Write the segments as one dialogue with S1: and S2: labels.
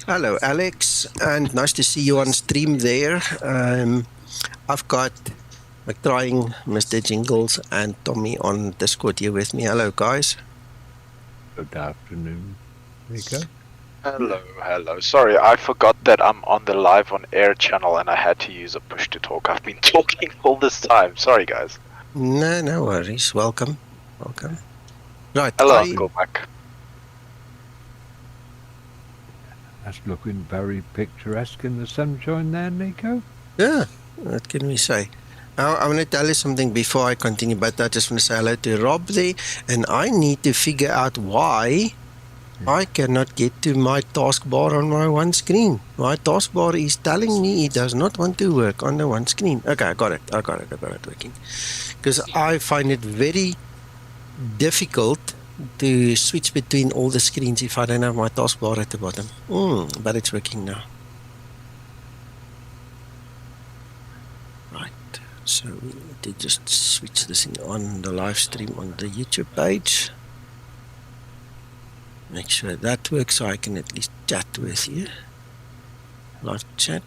S1: Hello, Alex, and nice to see you on stream there. I've got McTrying, Mr. Jingles, and Tommy on Discord here with me. Hello, guys.
S2: Good afternoon, Nico.
S3: Hello. Sorry, I forgot that I'm on the live on air channel and I had to use a push to talk. I've been talking all this time. Sorry, guys.
S1: No worries. Welcome. Right.
S3: Hello, Uncle Mac.
S2: That's looking very picturesque in the sunshine there, Nico.
S1: Yeah, what can we say? I want to tell you something before I continue, but I just want to say hello to Rob there, and I need to figure out why I cannot get to my taskbar on my one screen. My taskbar is telling me it does not want to work on the one screen. Okay, I got it working. Because I find it very difficult to switch between all the screens if I don't have my taskbar at the bottom. But it's working now. Right, so we need to just switch this thing on the live stream on the YouTube page. Make sure that works so I can at least chat with you. Live chat.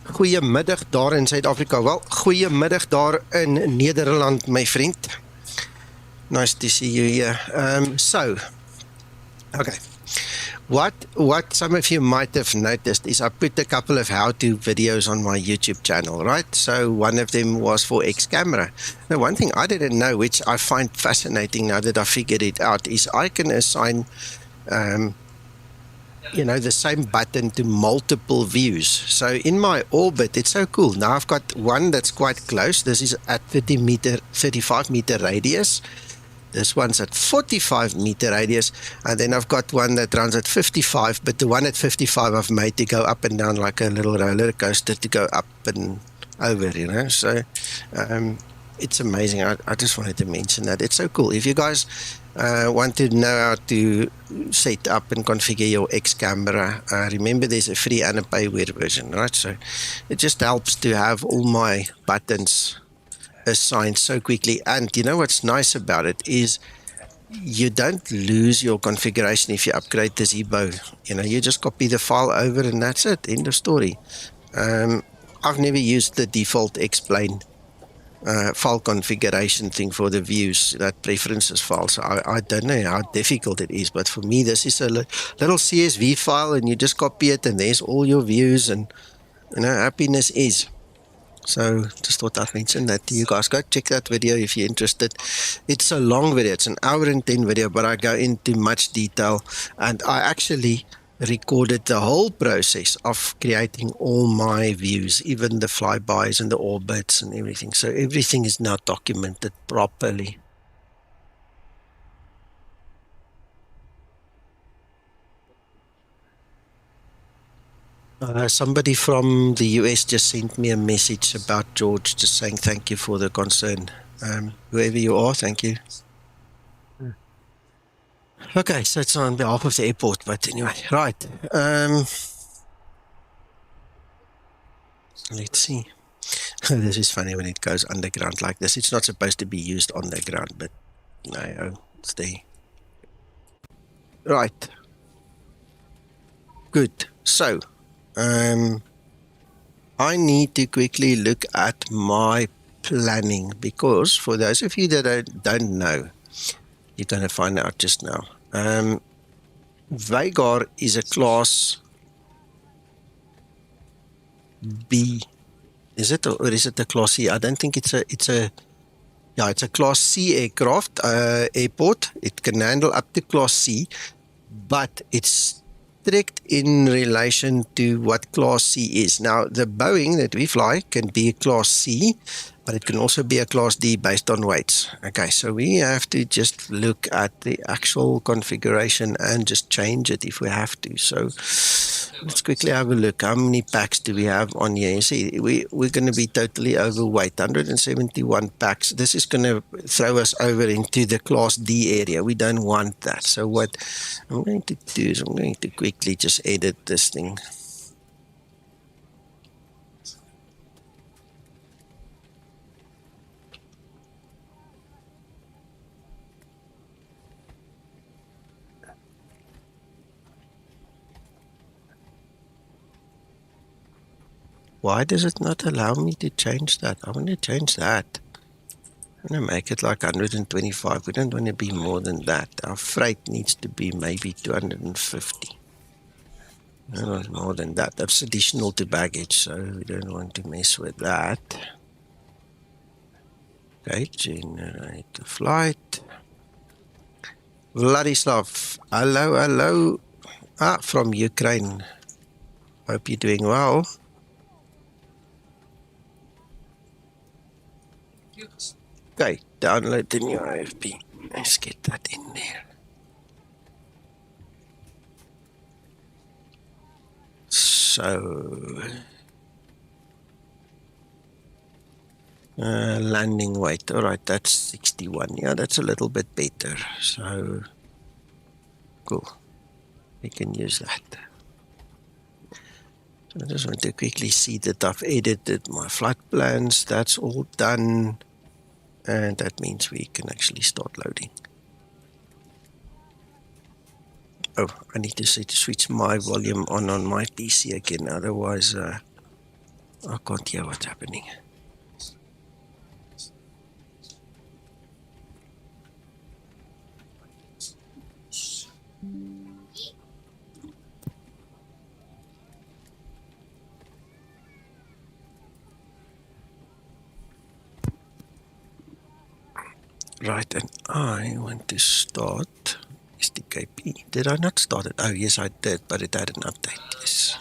S1: Goeiemiddag daar in Suid-Afrika. Wel, goeiemiddag daar in Nederland, my friend. Nice to see you here. Okay. What some of you might have noticed is I put a couple of how-to videos on my YouTube channel, right? So one of them was for X-Camera. Now, one thing I didn't know, which I find fascinating now that I figured it out, is I can assign, the same button to multiple views. So in my orbit, it's so cool. Now I've got one that's quite close. This is at 35 meter radius. This one's at 45 meter radius, and then I've got one that runs at 55, but the one at 55 I've made to go up and down like a little roller coaster to go up and over, So it's amazing. I just wanted to mention that. It's so cool. If you guys want to know how to set up and configure your X-Camera, remember there's a free and a payware version, right? So it just helps to have all my buttons assigned so quickly. And you know what's nice about it is you don't lose your configuration if you upgrade the Zibo. You just copy the file over and that's it. End of story. I've never used the default explain file configuration thing for the views, that preferences file. So I don't know how difficult it is, but for me this is a little CSV file and you just copy it and there's all your views and happiness is. So just thought I'd mention that to you guys. Go check that video if you're interested. It's a long video. It's an hour and 10 video, but I go into much detail. And I actually recorded the whole process of creating all my views, even the flybys and the orbits and everything. So everything is now documented properly. Somebody from the US just sent me a message about George, just saying thank you for the concern. Whoever you are, thank you. Okay, so it's on behalf of the airport, but anyway, right. Let's see. This is funny when it goes underground like this. It's not supposed to be used on the ground, but no, it's there. Right. Good. So, I need to quickly look at my planning because for those of you that don't know, you're going to find out just now. Veigar is a class B. Is it or is it a class C? I don't think it's a class C aircraft airport. It can handle up to class C, but it's strict in relation to what class C is. Now, the Boeing that we fly can be a class C, but it can also be a class D based on weights. Okay, so we have to just look at the actual configuration and just change it if we have to. So let's quickly have a look. How many packs do we have on here? You see, we're going to be totally overweight, 171 packs. This is going to throw us over into the class D area. We don't want that. So what I'm going to do is I'm going to quickly just edit this thing. Why does it not allow me to change that? I want to change that. I'm going to make it like 125. We don't want to be more than that. Our freight needs to be maybe 250. I don't want more than that. That's additional to baggage, so we don't want to mess with that. Okay, generate the flight. Vladislav, hello, hello. From Ukraine. Hope you're doing well. Okay, download the new IFP. Let's get that in there. So, landing weight. All right, that's 61. Yeah, that's a little bit better. So, cool. We can use that. So I just want to quickly see that I've edited my flight plans. That's all done. And that means we can actually start loading. Oh, I need to switch my volume on my PC again. Otherwise, I can't hear what's happening. Right, and I want to start SDKP. Did I not start it? Oh, yes, I did, but it had an update. Yes.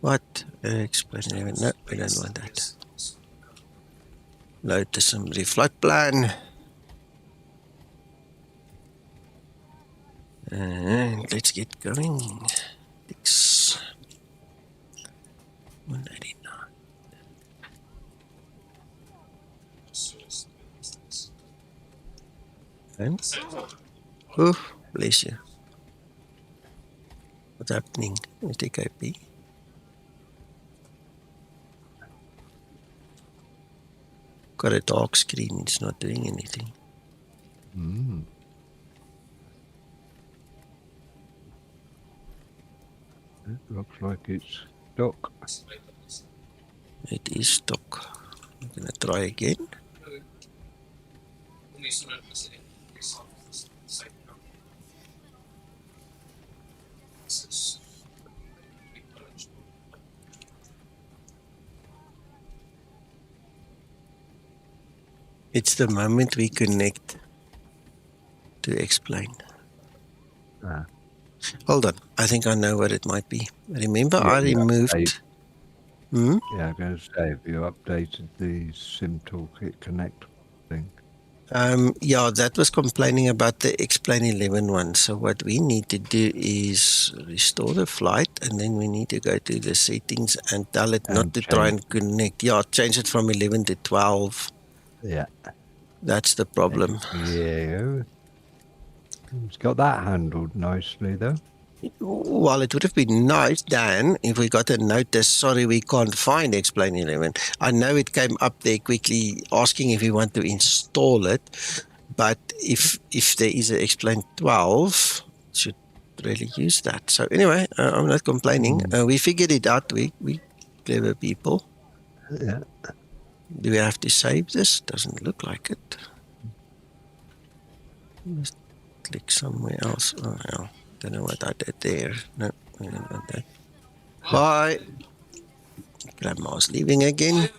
S1: What? Explain. No, we don't want that. Load the summary flight plan. And let's get going. 189. And oh, bless you. What's happening? TKP. Got a dark screen. It's not doing anything.
S2: It looks like it's stuck.
S1: It is stuck. I'm gonna try again. It's the moment we connect to explain. Hold on. I think I know what it might be. Remember, I removed.
S2: Yeah, I'm going to say, have you updated the SIM Toolkit Connect thing?
S1: Yeah, that was complaining about the Explain 11 one. So what we need to do is restore the flight, and then we need to go to the settings and tell it not to try and connect. Yeah, change it from 11 to 12.
S2: Yeah.
S1: That's the problem.
S2: Yeah. It's got that handled nicely, though.
S1: Well, it would have been nice, Dan, if we got a notice, sorry, we can't find Explain 11. I know it came up there quickly asking if we want to install it, but if there is an Explain 12, it should really use that. So anyway, I'm not complaining. We figured it out. We clever people.
S2: Yeah.
S1: Do we have to save this? Doesn't look like it. Let's click somewhere else. Oh, yeah. Don't know what I did there. No, I don't want that. Bye. Grandma's leaving again.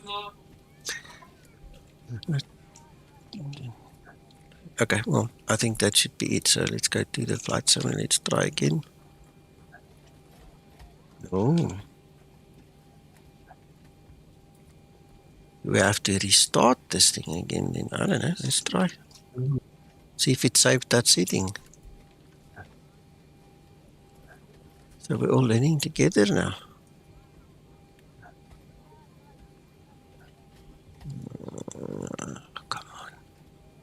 S1: Okay, well, I think that should be it. So let's go to the flight summary. Let's try again. Oh. Do we have to restart this thing again then? I don't know. Let's try. See if it saved that setting. So we're all learning together now. Come on.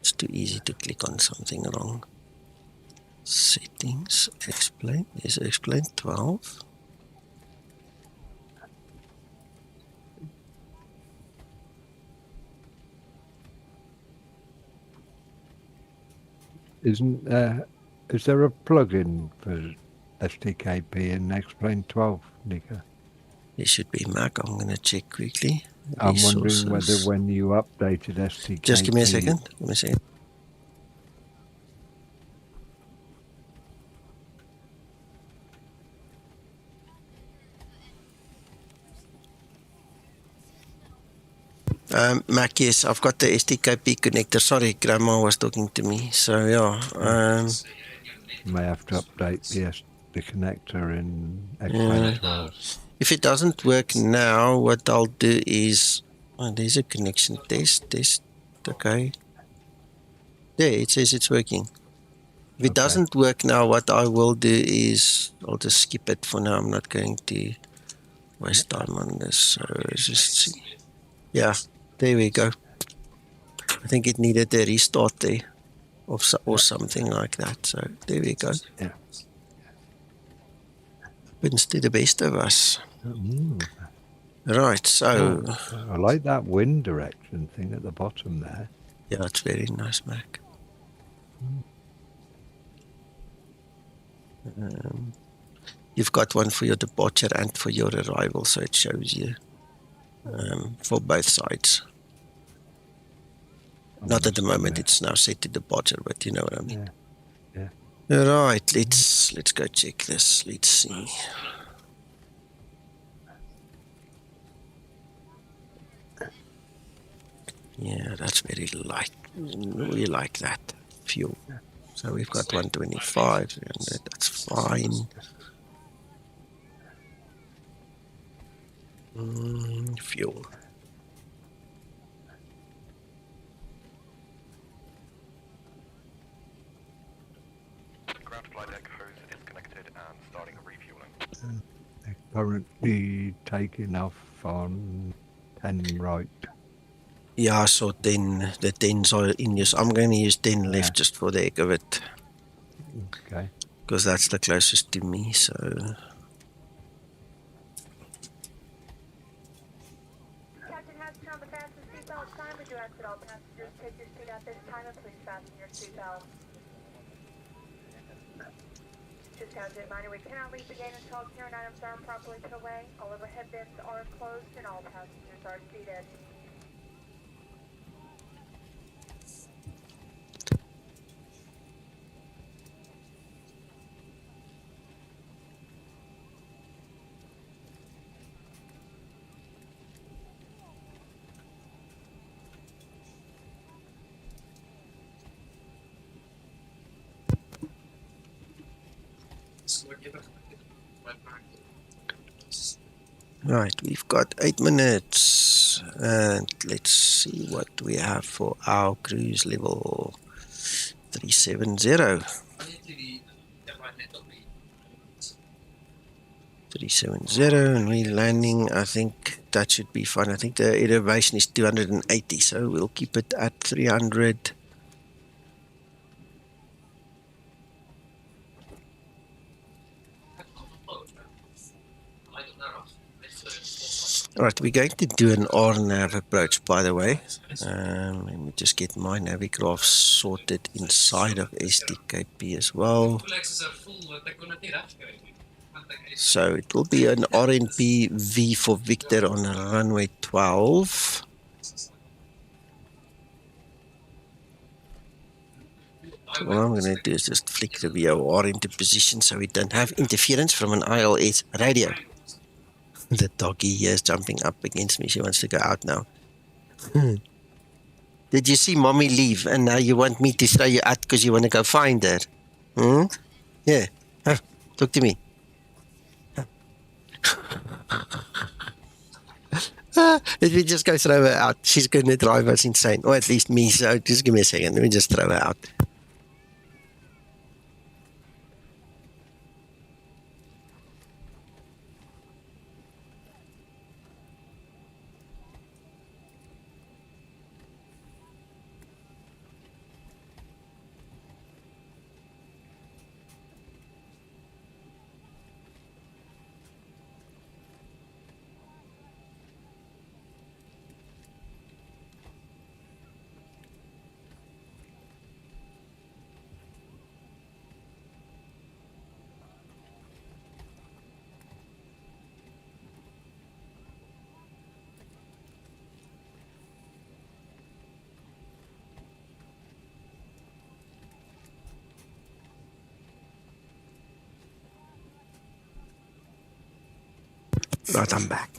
S1: It's too easy to click on something wrong. Settings, explain. Is explain 12?
S2: Isn't Is there a plug-in for STKP in X-Plane 12, Nika?
S1: There should be, Mac. I'm going to check quickly.
S2: I'm wondering whether
S1: Resources.
S2: when you updated STKP...
S1: Just give me a second. Give me a second. Mac, yes, I've got the STKP connector. Sorry, Grandma was talking to me. So, yeah.
S2: You may have to update the connector in X-Plane 12.
S1: If it doesn't work now, what I'll do is... Oh, there's a connection test. Okay. There, it says it's working. If it doesn't work now, what I will do is... I'll just skip it for now. I'm not going to waste time on this. So, just see. Yeah, there we go. I think it needed a restart there. Or something like that. So, there we go.
S2: Yeah.
S1: Happens to the best of us. Right, so...
S2: I like that wind direction thing at the bottom there.
S1: Yeah, it's very nice, Mac. You've got one for your departure and for your arrival, so it shows you for both sides. Not at the moment, it's now set to departure, but you know what I mean.
S2: Yeah.
S1: Right, let's go check this. Let's see. Yeah, that's very light. We like that fuel. So we've got 125, and that's fine. Fuel.
S4: Ground flight deck hose disconnected and starting refueling.
S2: They're currently taking off on 10 right.
S1: Yeah, so 10, the 10s are in use. I'm going to use 10 left just for the heck of it.
S2: Okay.
S1: Because that's the closest to me, so...
S5: Captain has turned on the fastest seatbelt sign. We do ask that all passengers take your seat at this time and please fasten your seatbelt. Just as a reminder, we cannot leave the gate until all carrying items are properly put away. All overhead bins are closed and all passengers are seated.
S1: Right, we've got 8 minutes. And let's see what we have for our cruise level 370. 370, and we're landing. I think that should be fine. I think the elevation is 280, so we'll keep it at 300. Alright, we're going to do an RNAV approach, by the way. Let me just get my navigraph sorted inside of STKP as well. So it will be an RNP V for Victor on runway 12. So what I'm going to do is just flick the VOR into position so we don't have interference from an ILS radio. The doggy here is jumping up against me. She wants to go out now. Did you see mommy leave and now you want me to throw you out because you want to go find her? Yeah. Talk to me. Let me just go throw her out. She's going to drive us insane. Or at least me. So just give me a second. Let me just throw her out. Right, I'm back.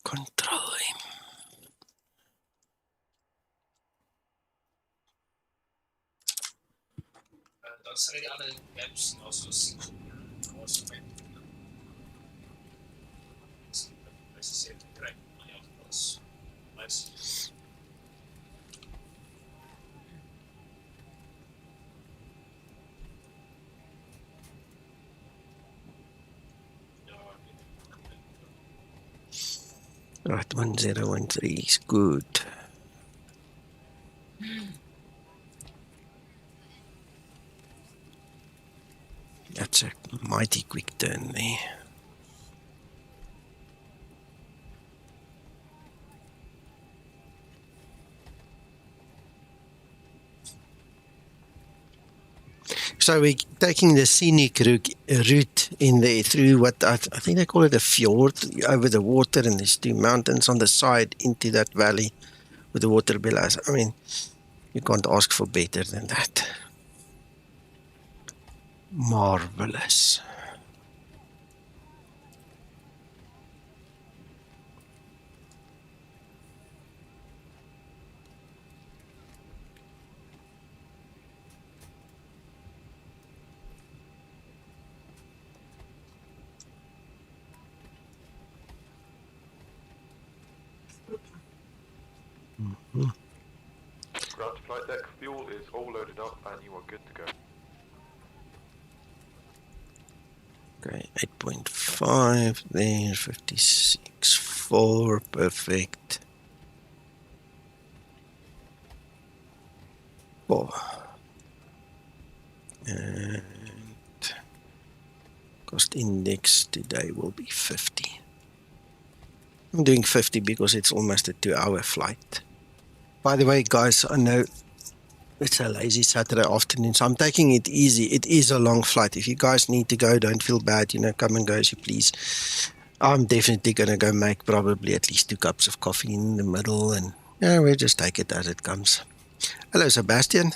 S1: Control him.
S6: Dan sal jy die ander apps nou so sien. Ons met sê dit kry maar ja, ons mas
S1: Right, 1013 is good. That's a mighty quick turn there. So we're taking the scenic route in there through what I think they call it a fjord, over the water, and there's two mountains on the side into that valley with the water below. I mean, you can't ask for better than that. Marvelous.
S4: Ground to flight deck, fuel is all loaded up and you are good to go.
S1: Okay, 8.5 there, 56.4, perfect. Oh. And cost index today will be 50. I'm doing 50 because it's almost a 2-hour flight. By the way, guys, I know it's a lazy Saturday afternoon, so I'm taking it easy. It is a long flight. If you guys need to go, don't feel bad, come and go as you please. I'm definitely going to go make probably at least 2 cups of coffee in the middle, and we'll just take it as it comes. Hello, Sebastian.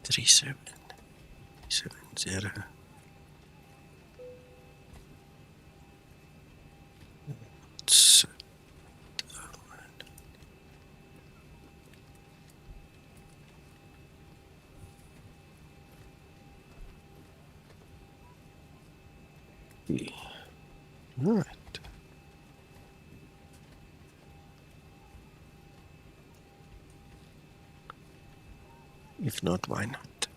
S1: Three 770. So, right. If not, why not?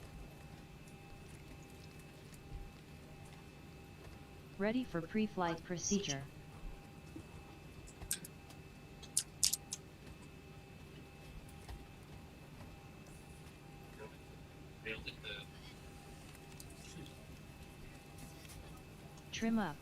S7: Ready for pre-flight procedure. Trim up.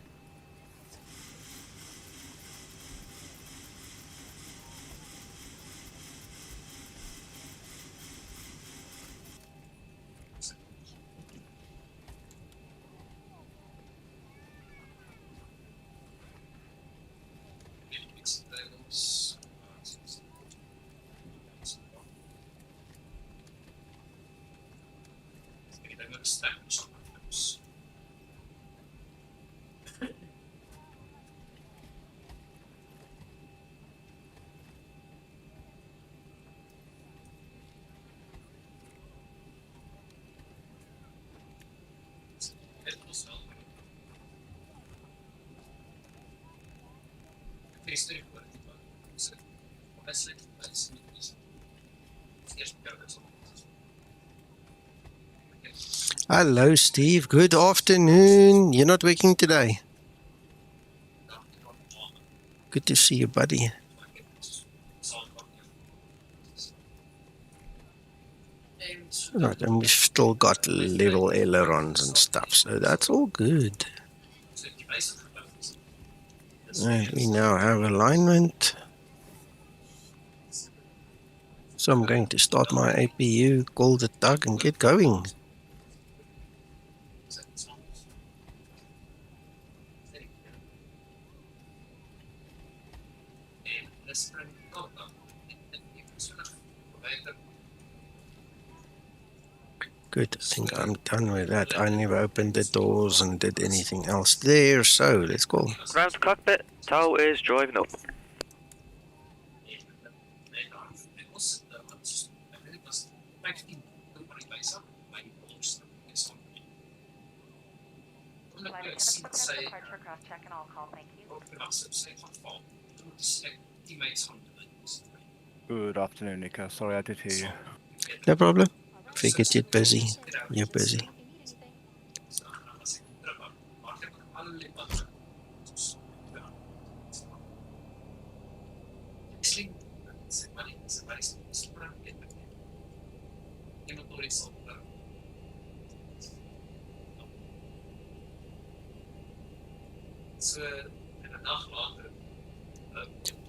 S1: Hello, Steve. Good afternoon. You're not working today. Good to see you, buddy. Right, and we've still got level ailerons and stuff, so that's all good. And we now have alignment. So I'm going to start my APU, call the tug, and get going. Good, I think I'm done with that. I never opened the doors and did anything else there, so let's go.
S8: Ground to cockpit, tow is driving up.
S5: Departure cross check and all call, thank you.
S9: Good afternoon, Nico. Sorry, I did hear you.
S1: No problem. Figured you're busy. You're busy.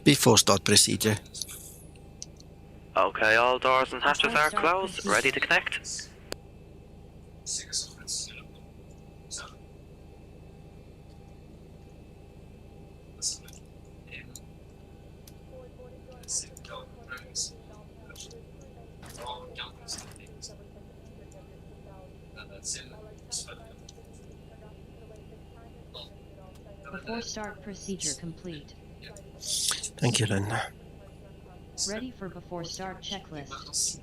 S1: Before start procedure.
S8: Okay, all doors and hatches are closed, ready to connect.
S7: Before start procedure complete.
S1: Thank you, Linda.
S7: Ready for before start checklist.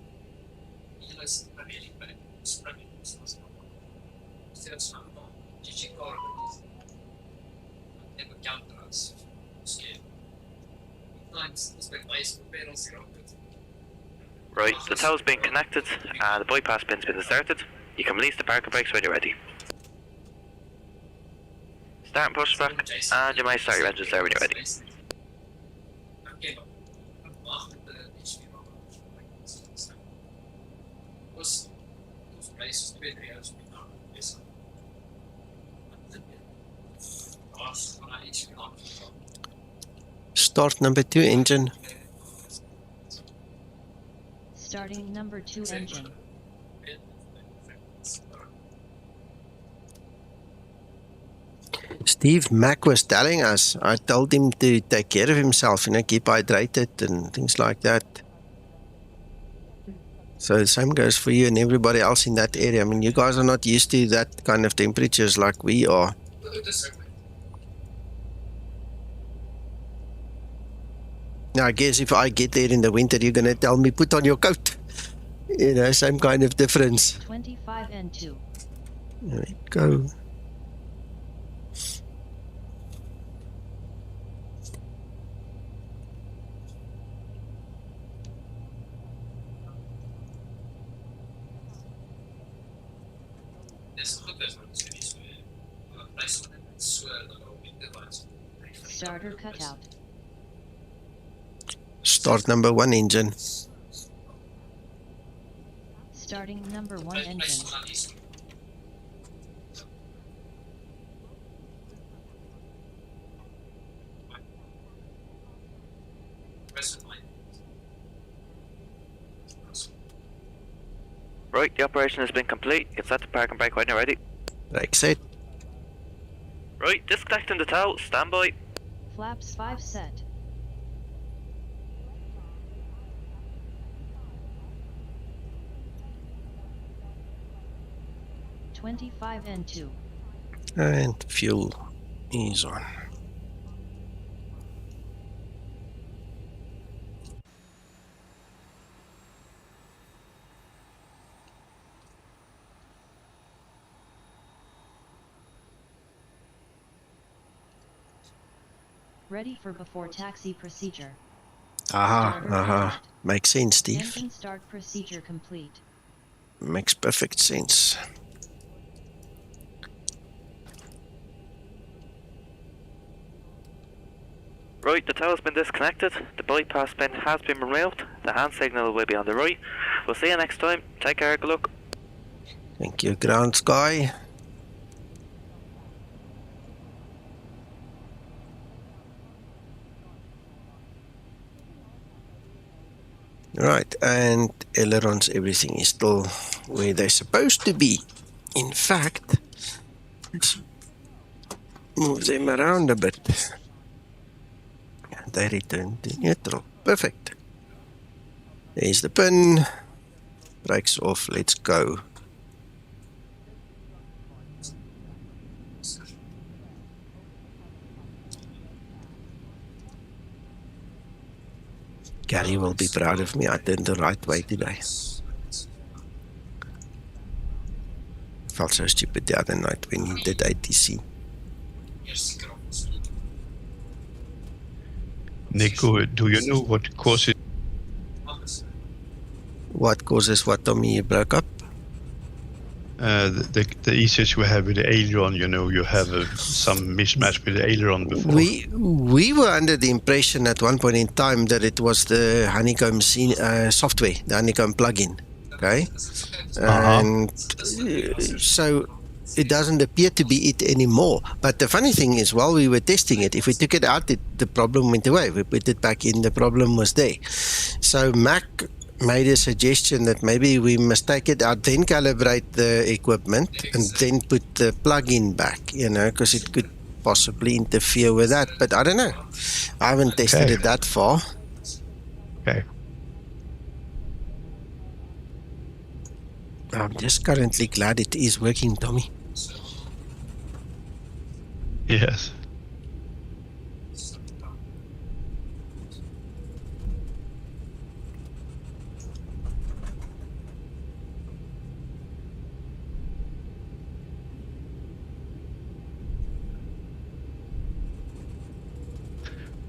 S8: Right, the tow's been connected and the bypass pin's been inserted. You can release the parking brakes when you're ready. Start and pushback, and you may start your engines there when you're ready.
S1: Start number 2 engine.
S7: Starting number 2 engine.
S1: Steve Mack was telling us, I told him to take care of himself, keep hydrated and things like that. So the same goes for you and everybody else in that area. I mean, you guys are not used to that kind of temperatures like we are. Now, I guess if I get there in the winter, you're going to tell me, put on your coat. Same kind of difference.
S7: 25 and 2.
S1: There we go.
S7: Starter cutout.
S1: Start number 1 engine.
S7: Starting number 1 engine.
S8: Right, the operation has been complete. You can set the parking brake when you're ready.
S1: Brake set.
S8: Right, disconnecting the tow, stand by.
S7: Flaps 5 set. $25 and 2.
S1: And fuel is on.
S7: Ready for before taxi procedure.
S1: Aha. Makes sense, Steve.
S7: Engine start procedure complete.
S1: Makes perfect sense.
S8: Right, the tower's been disconnected, the bypass pin has been removed, the hand signal will be on the right. We'll see you next time. Take care, good luck.
S1: Thank you, ground sky. Right, and ailerons, everything is still where they're supposed to be. In fact, let's move them around a bit. They return to neutral. Perfect. There's the pin. Brakes off. Let's go. Gary will be proud of me. I turned the right way today. Felt so stupid the other night when he did ATC.
S10: Nico, do you know what causes?
S1: What causes what, Tommy? You broke up?
S10: The issues we have with the aileron, you know, you have some mismatch with the aileron before.
S1: We were under the impression at one point in time that it was the honeycomb software, the honeycomb plugin. Okay, and so it doesn't appear to be it anymore. But the funny thing is, while we were testing it, if we took it out, the problem went away. We put it back in, the problem was there. So Mac made a suggestion that maybe we must take it out, then calibrate the equipment, and then put the plug-in back, you know, because it could possibly interfere with that. But I don't know. I haven't tested it that far.
S10: Okay.
S1: I'm just currently glad it is working, Tommy.
S10: Yes.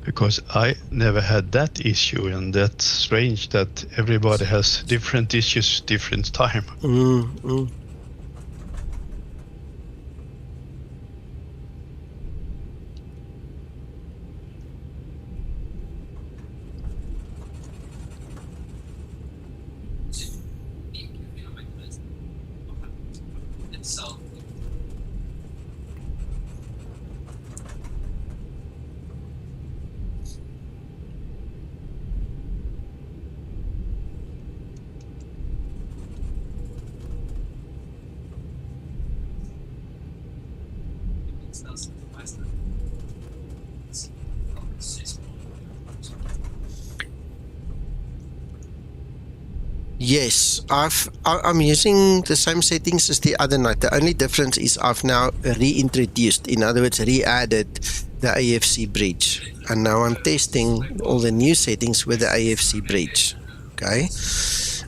S10: Because I never had that issue, and that's strange that everybody has different issues, different time.
S1: Yes, I'm using the same settings as the other night. The only difference is I've now reintroduced, in other words, re-added the AFC bridge. And now I'm testing all the new settings with the AFC bridge. Okay.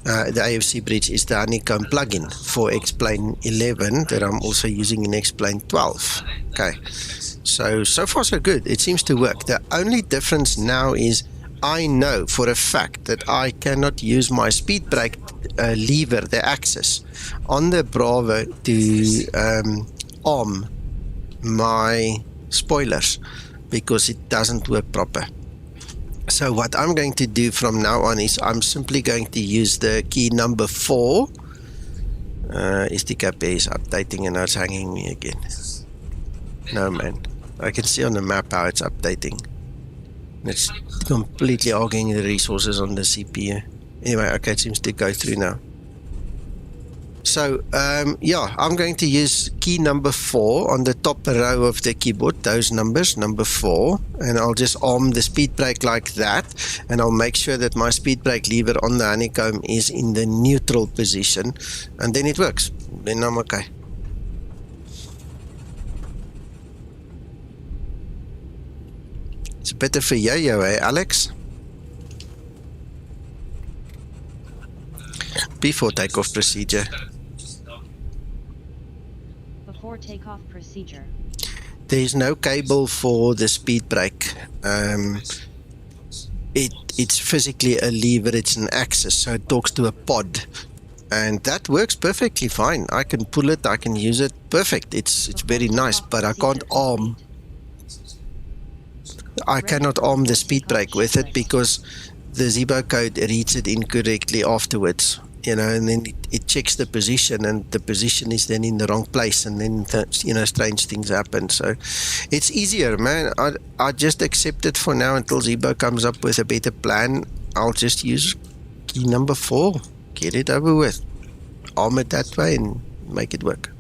S1: The AFC bridge is the honeycomb plugin for X-Plane 11 that I'm also using in X-Plane 12. Okay. So far so good. It seems to work. The only difference now is I know for a fact that I cannot use my speed brake lever, the axis, on the Bravo to arm my spoilers because it doesn't work proper. So what I'm going to do from now on is I'm simply going to use the key number 4. SDKP is updating and now it's hanging me again. No man, I can see on the map how it's updating. It's completely arguing the resources on the CPU. Anyway, okay, it seems to go through now. So, yeah, I'm going to use key number 4 on the top row of the keyboard, those numbers, number 4, and I'll just arm the speed brake like that, and I'll make sure that my speed brake lever on the honeycomb is in the neutral position, and then it works. Then I'm okay. It's better for yo-yo, eh, Alex? Before takeoff procedure.
S7: Before takeoff procedure.
S1: There's no cable for the speed brake. It's physically a lever, it's an axis, so it talks to a pod. And that works perfectly fine. I can pull it, I can use it, perfect. It's very nice, but I can't arm. I cannot arm the speed brake with it because the Zibo code reads it incorrectly afterwards. You know, and then it checks the position, and the position is then in the wrong place, and then strange things happen. So it's easier, man. I just accept it for now until Zibo comes up with a better plan. I'll just use key number 4, get it over with, arm it that way, and make it work.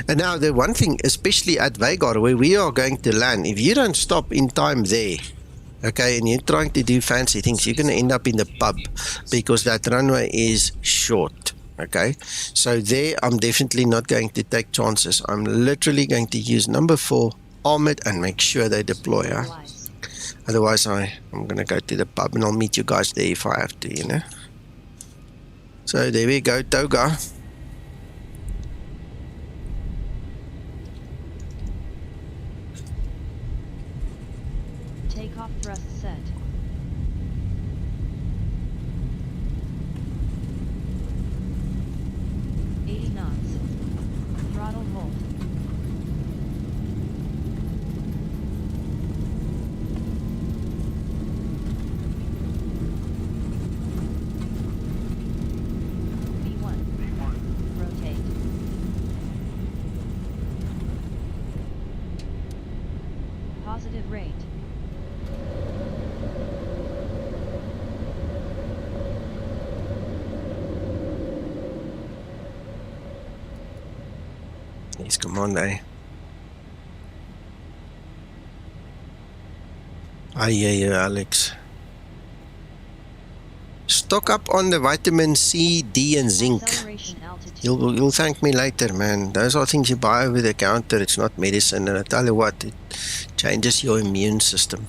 S1: And now the one thing, especially at Veigar, where we are going to land, if you don't stop in time there, okay, and you're trying to do fancy things, you're going to end up in the pub because that runway is short, okay? So there, I'm definitely not going to take chances. I'm literally going to use number 4, arm it, and make sure they deploy, huh? Otherwise, I'm going to go to the pub, and I'll meet you guys there if I have to, you know? So there we go, Toga.
S7: Takeoff thrust set. knots. Throttle hold. V1. Rotate. Positive rate.
S1: Yes, come on, eh? I hear you, Alex. Stock up on the vitamin C, D, and zinc. You'll thank me later, man. Those are things you buy over the counter. It's not medicine, and I tell you what, it changes your immune system.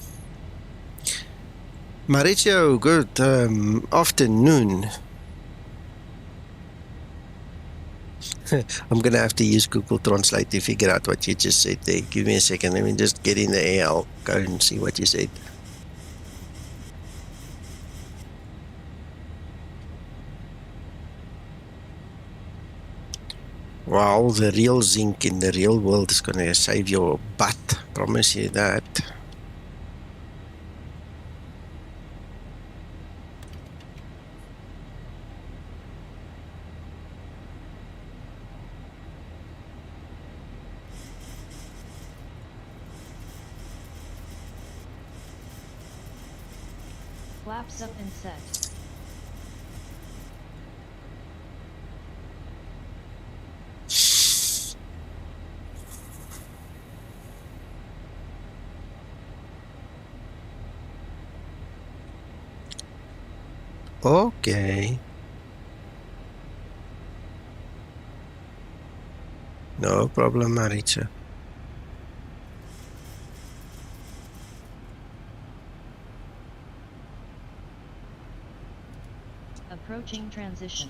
S1: Mauricio, good afternoon. I'm gonna have to use Google Translate to figure out what you just said there. Give me a second, let me just get in the air. I'll go and see what you said. Well, the real zinc in the real world is gonna save your butt, promise you that.
S7: Flaps up and set.
S1: Okay. No problem, Maritza.
S7: Approaching transition.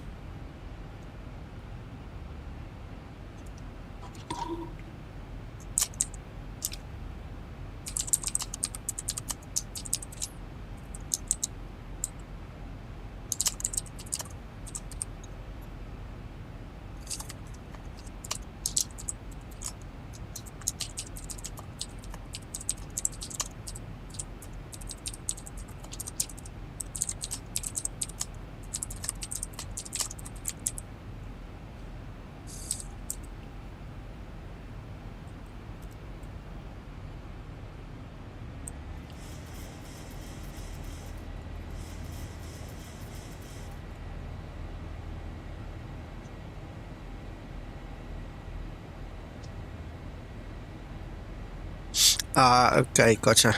S1: Okay, gotcha.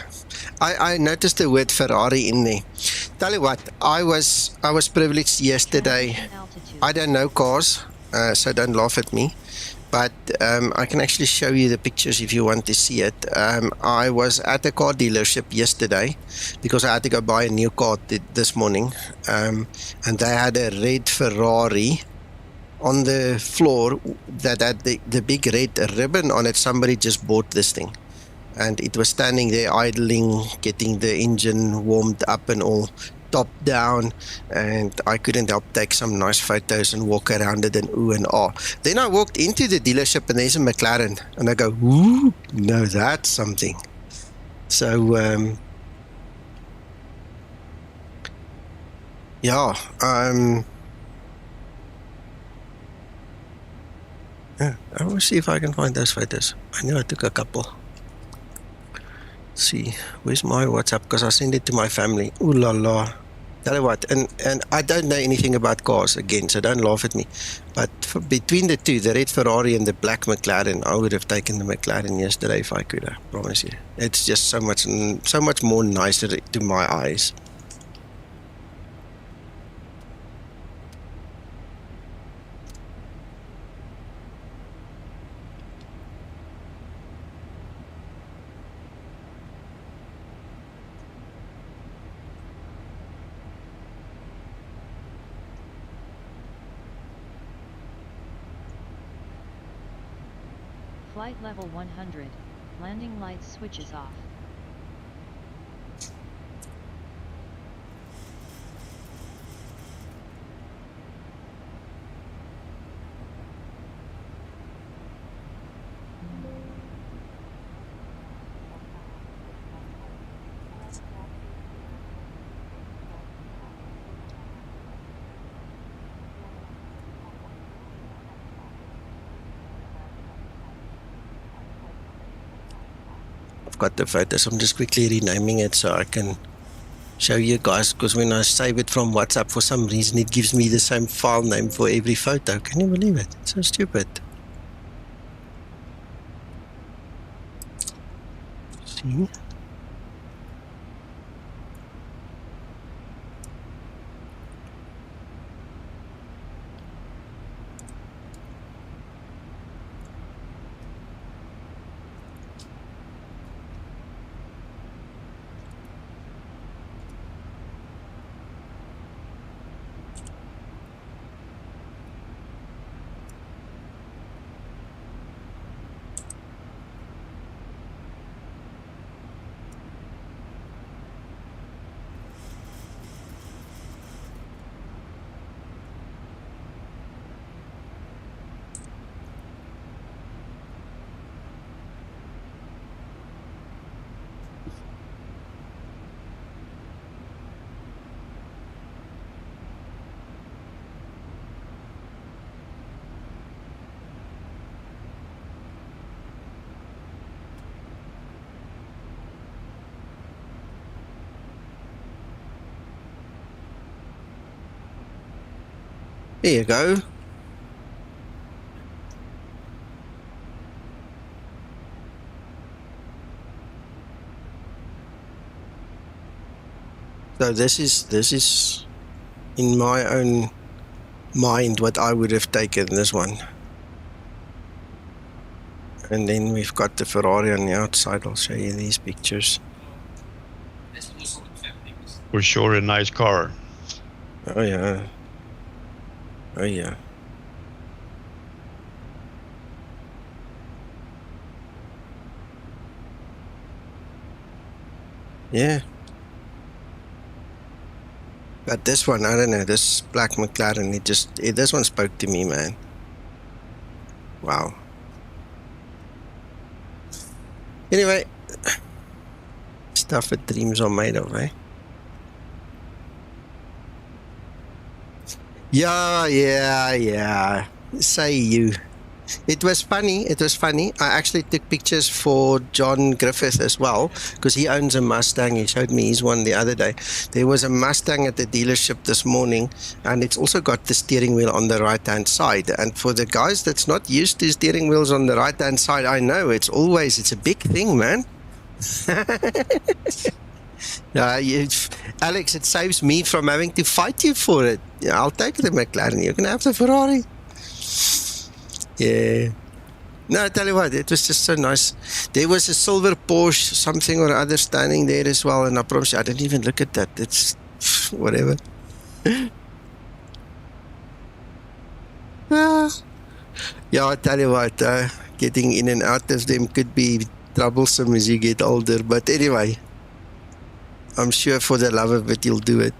S1: I noticed the word Ferrari in there. Tell you what, I was privileged yesterday. I don't know cars, so don't laugh at me. But I can actually show you the pictures if you want to see it. I was at a car dealership yesterday because I had to go buy a new car this morning. And they had a red Ferrari on the floor that had the big red ribbon on it. Somebody just bought this thing, and it was standing there idling, getting the engine warmed up and all, top down, and I couldn't help take some nice photos and walk around it and ooh and ah. Then I walked into the dealership and there's a McLaren, and I go, ooh, no, that's something. So yeah, yeah, I will see if I can find those photos. I know I took a couple. Let's see, where's my WhatsApp? Because I sent it to my family. Ooh la la. Tell you what, and I don't know anything about cars again, so don't laugh at me. But between the two, the red Ferrari and the black McLaren, I would have taken the McLaren yesterday if I could. I promise you, it's just so much more nicer to my eyes.
S7: Flight level 100, landing lights switches off.
S1: Got the photos. I'm just quickly renaming it so I can show you guys, because when I save it from WhatsApp, for some reason it gives me the same file name for every photo. Can you believe it? It's so stupid. See? There you go. So this is in my own mind what I would have taken this one. And then we've got the Ferrari on the outside. I'll show you these pictures.
S10: For sure a nice car.
S1: Oh yeah. Oh yeah. Yeah. But this one, I don't know, this black McLaren, this one spoke to me, man. Wow. Anyway, stuff that dreams are made of, eh? Yeah. Say you. It was funny. I actually took pictures for John Griffith as well, because he owns a Mustang. He showed me his one the other day. There was a Mustang at the dealership this morning, and it's also got the steering wheel on the right-hand side. And for the guys that's not used to steering wheels on the right-hand side, I know it's a big thing, man. Alex, it saves me from having to fight you for it. Yeah, I'll take the McLaren. You can have the Ferrari. Yeah. No, I tell you what, it was just so nice. There was a silver Porsche, something or other, standing there as well, and I promise you, I didn't even look at that. It's whatever. Yeah, I tell you what, getting in and out of them could be troublesome as you get older. But anyway, I'm sure for the love of it, you'll do it.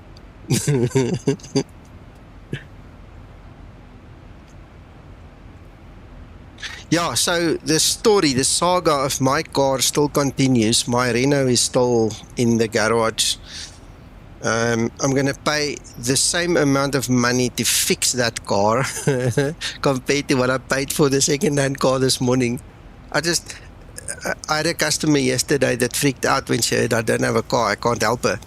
S1: Yeah, so the story, the saga of my car still continues. My Renault is still in the garage. I'm going to pay the same amount of money to fix that car compared to what I paid for the second-hand car this morning. I had a customer yesterday that freaked out when she heard I don't have a car. I can't help her.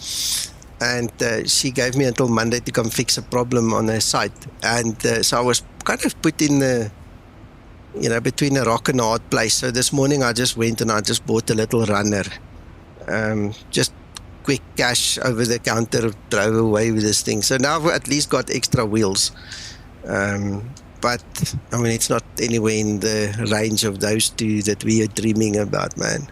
S1: And she gave me until Monday to come fix a problem on her site. And so I was kind of put in the, between a rock and a hard place. So this morning I just went and I just bought a little runner. Just quick cash over the counter, drove away with this thing. So now I've at least got extra wheels. But I mean, it's not anywhere in the range of those two that we are dreaming about, man.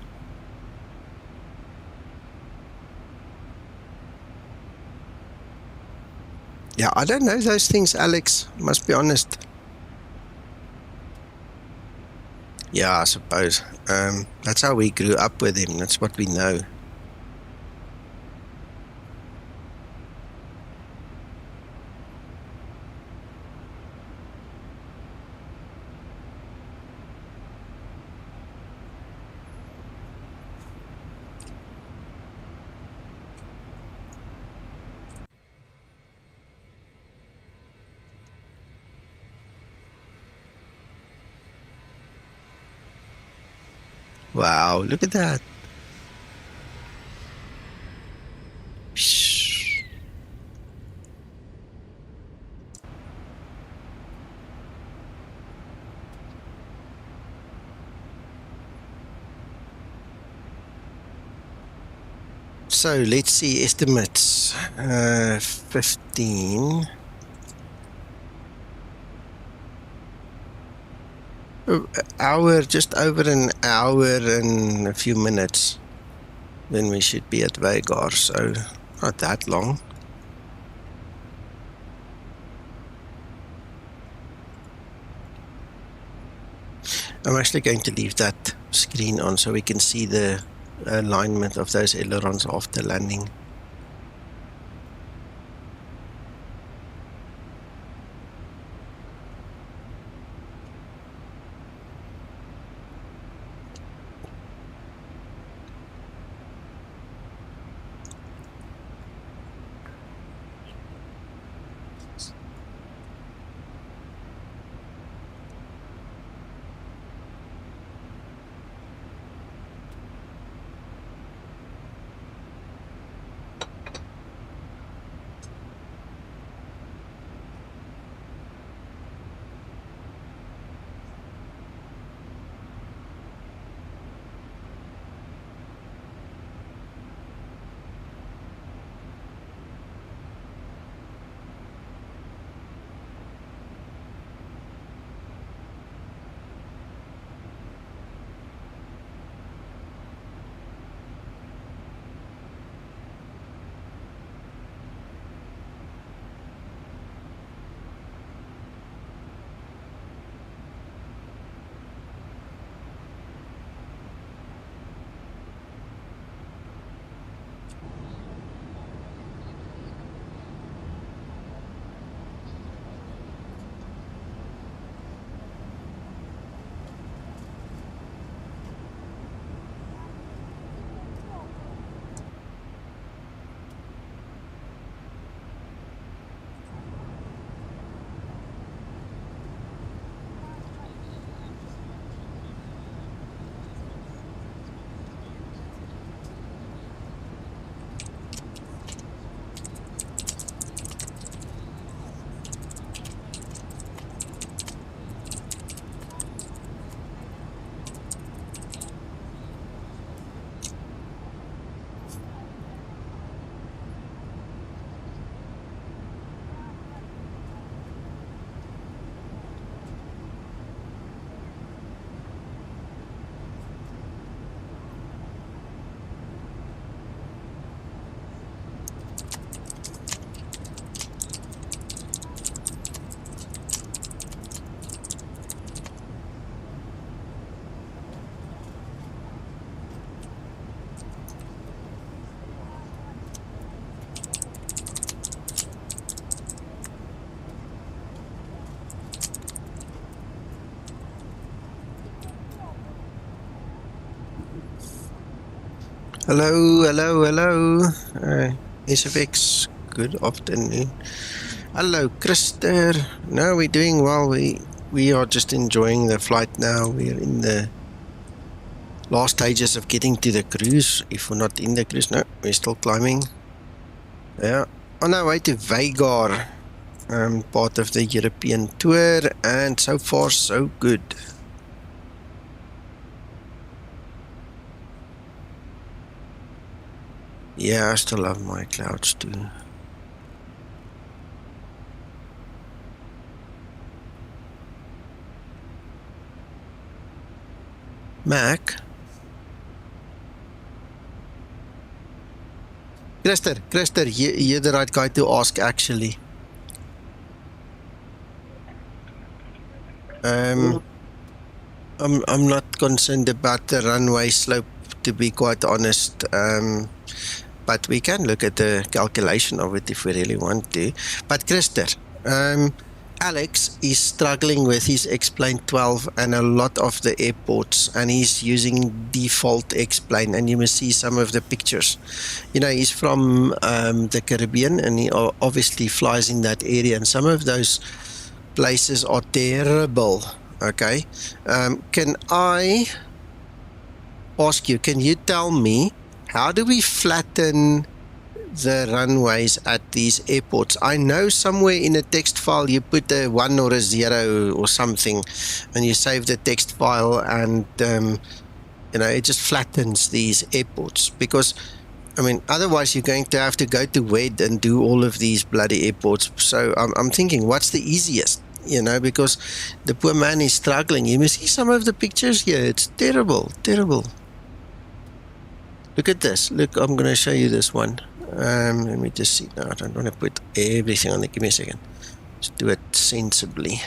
S1: Yeah, I don't know those things, Alex, must be honest. Yeah, I suppose. That's how we grew up with him. That's what we know. Wow, look at that. So let's see estimates. 15. Hour, just over an hour and a few minutes. Then we should be at Veigar, so not that long. I'm actually going to leave that screen on so we can see the alignment of those ailerons after landing. Hello, hello, hello. SFX, good afternoon. Hello, Krister. No, we're doing well. We are just enjoying the flight now. We're in the last stages of getting to the cruise. If we're not in the cruise, no, we're still climbing. Yeah, on our way to Veigar, part of the European tour, and so far so good. Yeah, I still love my clouds too. Mac? Krister, you're the right guy to ask actually. I'm not concerned about the runway slope, to be quite honest. But we can look at the calculation of it if we really want to. But Krister, Alex is struggling with his X-Plane 12 and a lot of the airports, and he's using default X-Plane, and you must see some of the pictures. You know, he's from the Caribbean, and he obviously flies in that area, and some of those places are terrible. Okay, can I ask you, can you tell me, how do we flatten the runways at these airports? I know somewhere in a text file you put a 1 or a 0 or something, and you save the text file, and you know, it just flattens these airports, because I mean, otherwise you're going to have to go to WED and do all of these bloody airports. So I'm thinking, what's the easiest? You know, because the poor man is struggling. You must see some of the pictures here. It's terrible, terrible. Look at this. Look, I'm going to show you this one. Let me just see. No, I don't want to put everything on it. Give me a second. Let's do it sensibly.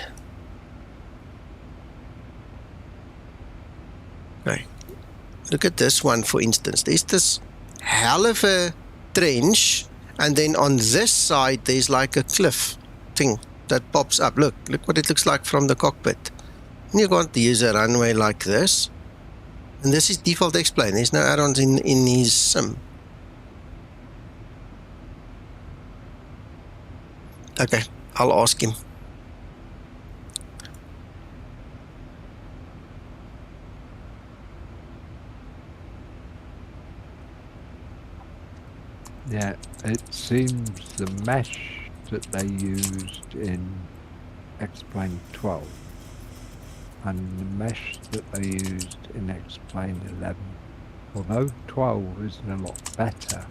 S1: Okay. Look at this one, for instance. There's this hell of a trench, and then on this side, there's like a cliff thing that pops up. Look what it looks like from the cockpit. And you can't use a runway like this. And this is default X-Plane. There's no add-ons in his sim. Okay, I'll ask him.
S2: Yeah, it seems the mesh that they used in X-Plane 12 and the mesh that they used in X-Plane 11, although 12 isn't a lot better,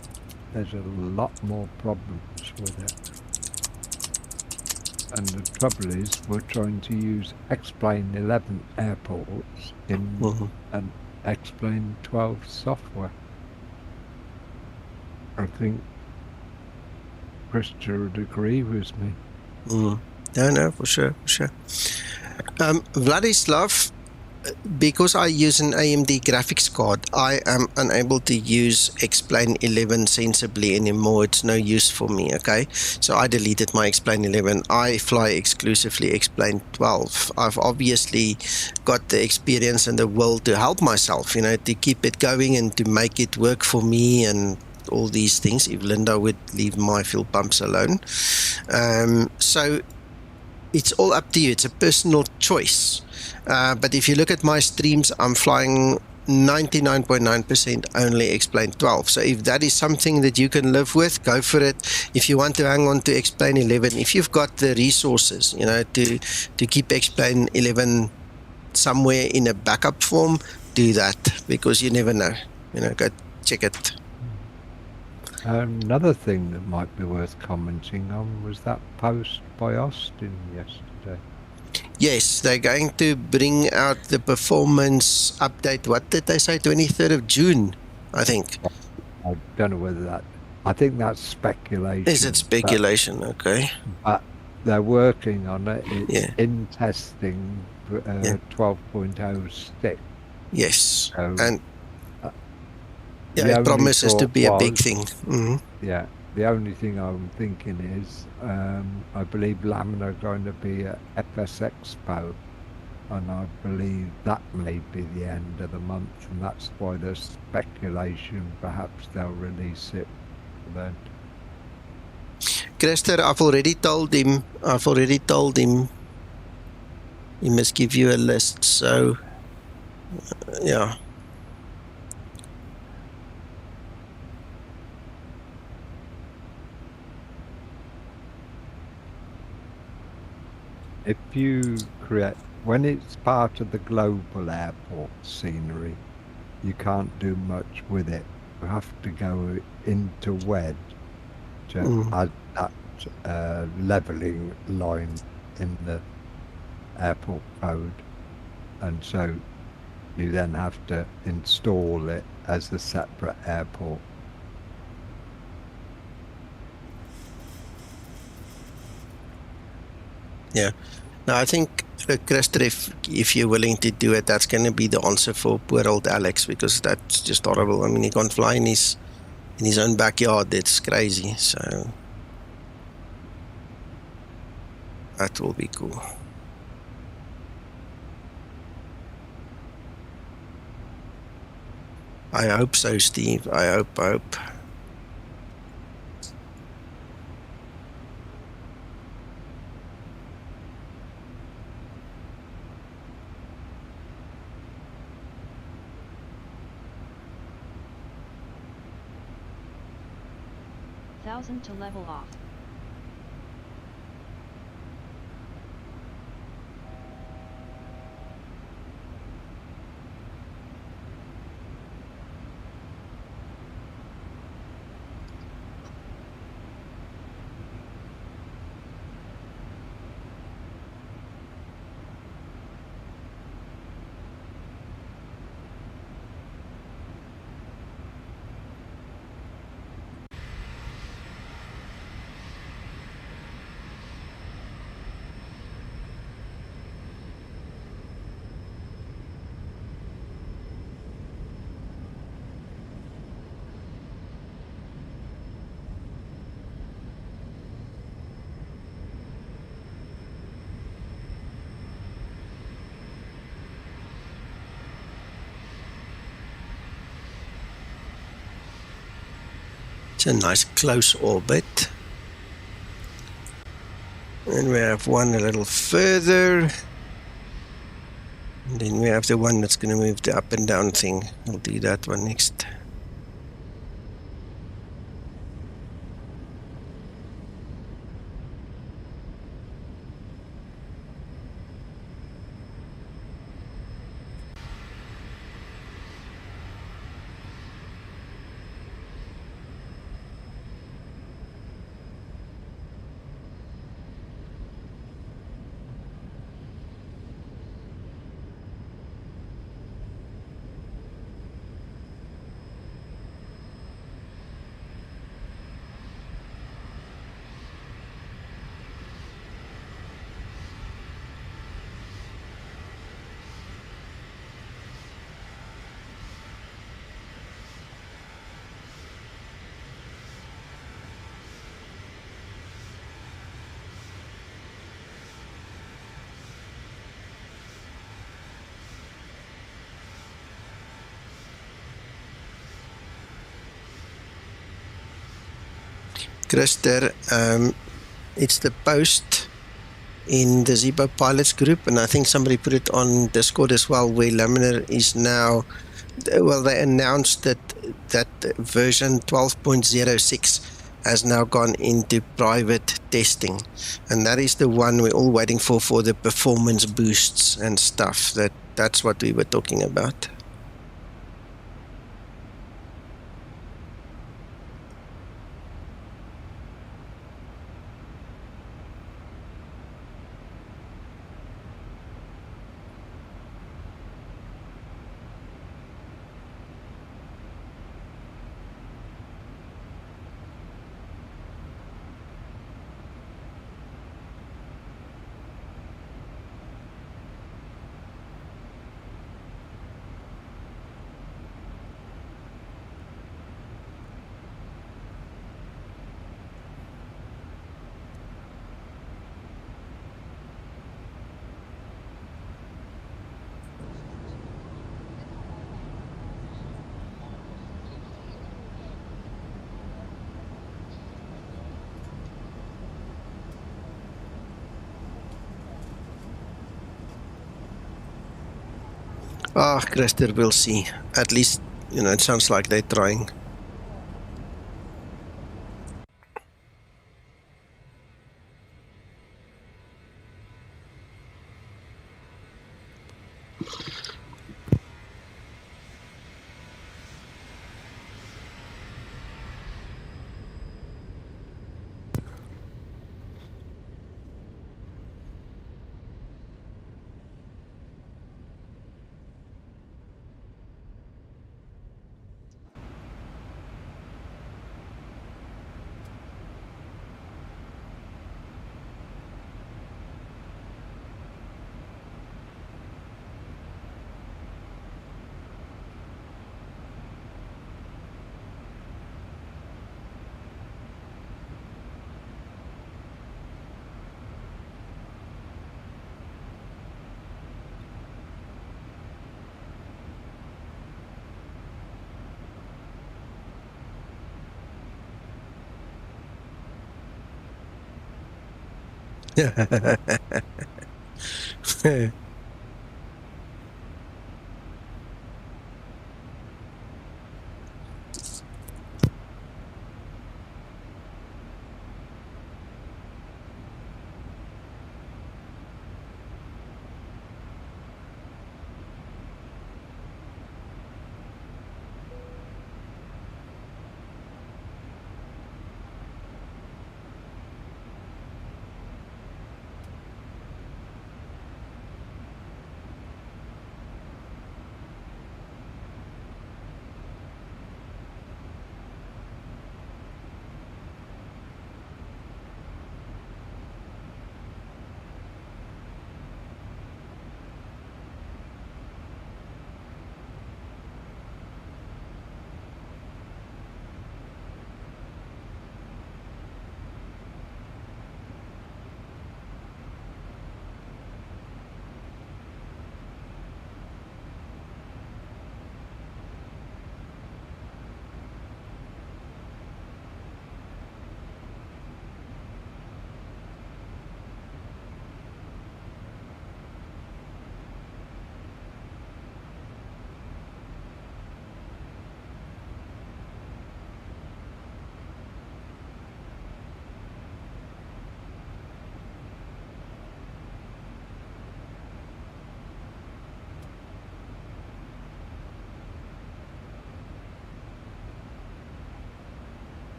S2: there's a lot more problems with it. And the trouble is, we're trying to use X-Plane 11 airports in an X-Plane 12 software. I think Christian would agree with me.
S1: No, for sure. Vladislav, because I use an AMD graphics card, I am unable to use X-Plane 11 sensibly anymore. It's no use for me, okay? So I deleted my X-Plane 11. I fly exclusively X-Plane 12. I've obviously got the experience and the will to help myself, you know, to keep it going and to make it work for me and all these things, if Linda would leave my fuel pumps alone. So it's all up to you. It's a personal choice. But if you look at my streams, I'm flying 99.9% only X-Plane 12. So if that is something that you can live with, go for it. If you want to hang on to X-Plane 11, if you've got the resources, you know, to keep X-Plane 11 somewhere in a backup form, do that, because you never know. You know, go check it.
S2: Another thing that might be worth commenting on was that post by Austin yesterday.
S1: Yes, they're going to bring out the performance update. What did they say? 23rd of June, I think.
S2: I don't know whether that... I think that's speculation.
S1: Is it speculation? Okay.
S2: But they're working on it. It's in testing 12.0 stick.
S1: Yes.
S2: So,
S1: and it promises to be a big thing.
S2: Yeah. The only thing I'm thinking is, I believe Lamina are going to be at FS Expo and I believe that may be the end of the month, and that's why there's speculation perhaps they'll release it then.
S1: Christer, I've already told him he must give you a list, so yeah.
S2: If you create, when it's part of the global airport scenery, you can't do much with it. You have to go into WED to add that leveling line in the airport code, and so you then have to install it as a separate airport.
S1: Yeah. No, I think, Christer, if you're willing to do it, that's going to be the answer for poor old Alex, because that's just horrible. I mean, he can't fly in his own backyard. It's crazy. So that will be cool. I hope so, Steve. I hope.
S7: To level off.
S1: It's a nice close orbit. And we have one a little further. And then we have the one that's going to move the up and down thing. We'll do that one next. Christer, it's the post in the Zibo pilots group, and I think somebody put it on Discord as well, where Laminar is now, well, they announced that version 12.06 has now gone into private testing, and that is the one we're all waiting for the performance boosts and stuff. That's what we were talking about. Ah, Christer, we'll see. At least, you know, it sounds like they're trying.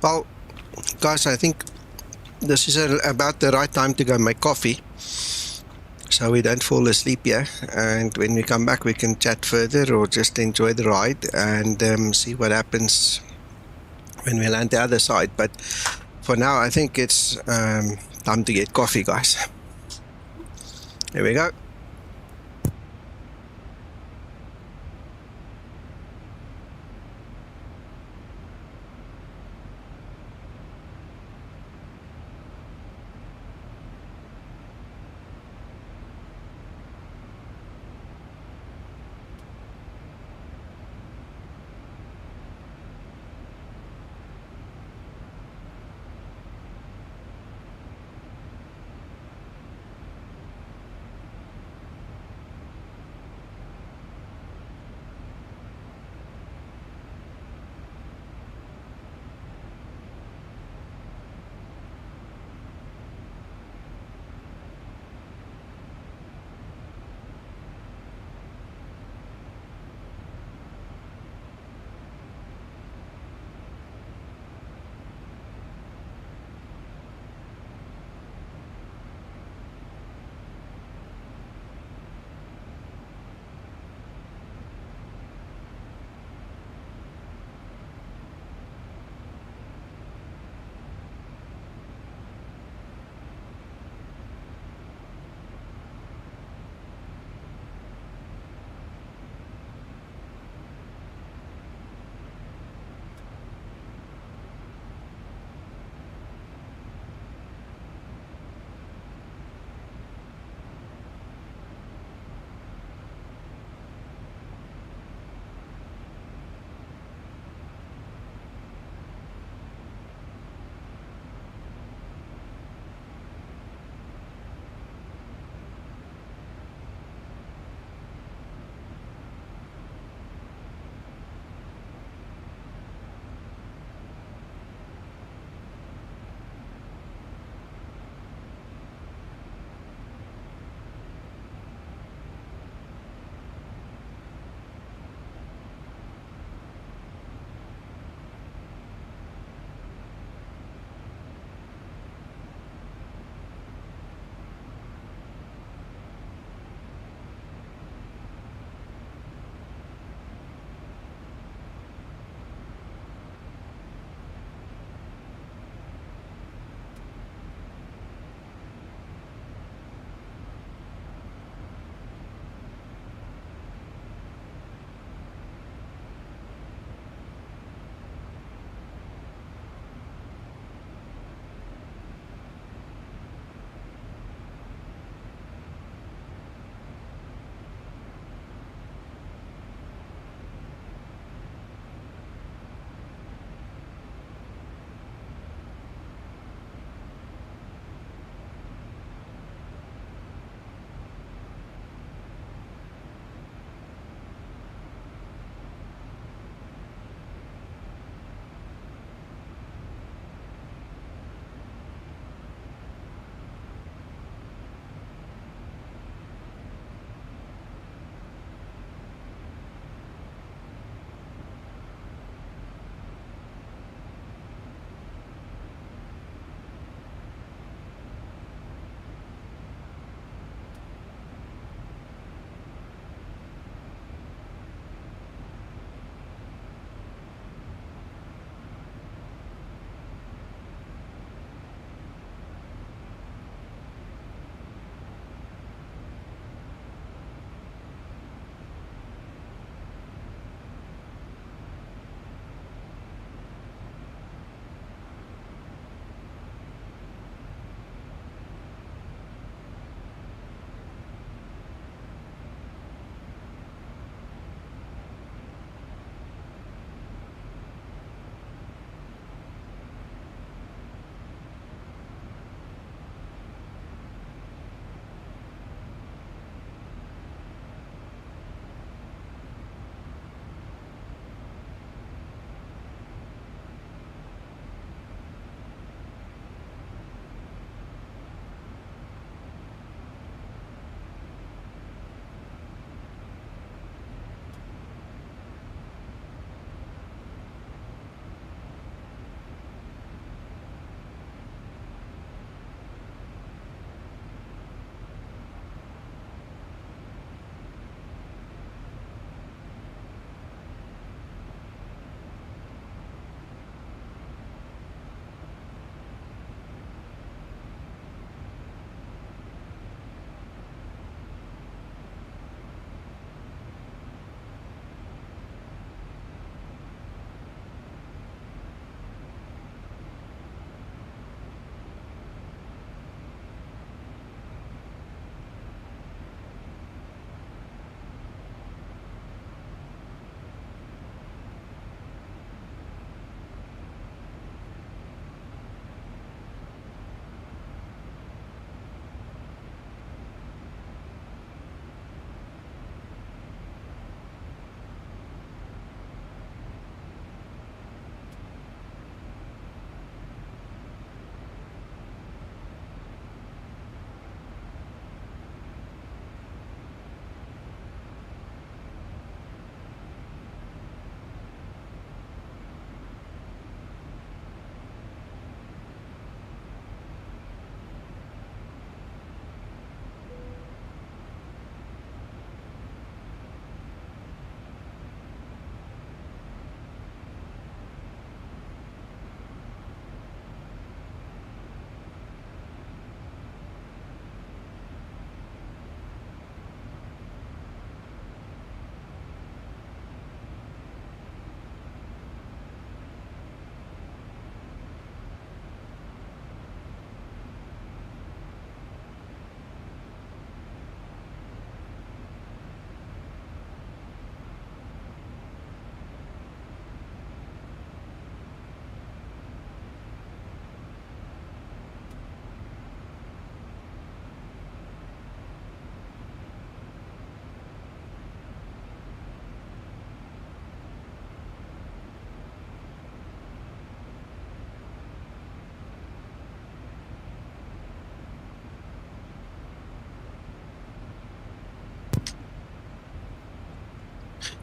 S1: Well, guys, I think this is about the right time to go make coffee, so we don't fall asleep here. And when we come back, we can chat further or just enjoy the ride and see what happens when we land the other side. But for now, I think it's time to get coffee, guys. Here we go.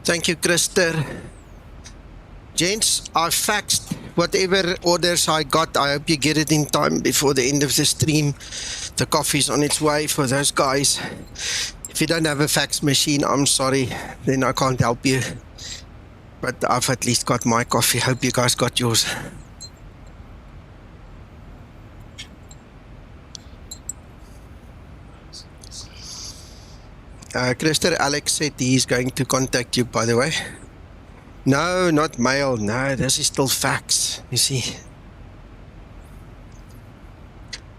S1: Thank you, Krister. Gents, I faxed whatever orders I got. I hope you get it in time before the end of the stream. The coffee's on its way for those guys. If you don't have a fax machine, I'm sorry, then I can't help you. But I've at least got my coffee. Hope you guys got yours. Krister, Alex said he's going to contact you, by the way. No, not mail. No, this is still fax, you see.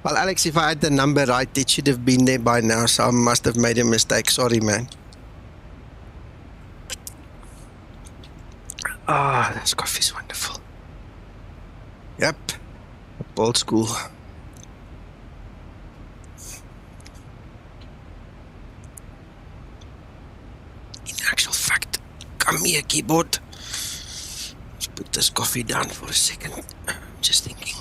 S1: Well, Alex, if I had the number right, it should have been there by now, so I must have made a mistake. Sorry, man. Ah, this coffee's wonderful. Yep, old school. In actual fact, come here, keyboard. Let's put this coffee down for a second. Just thinking.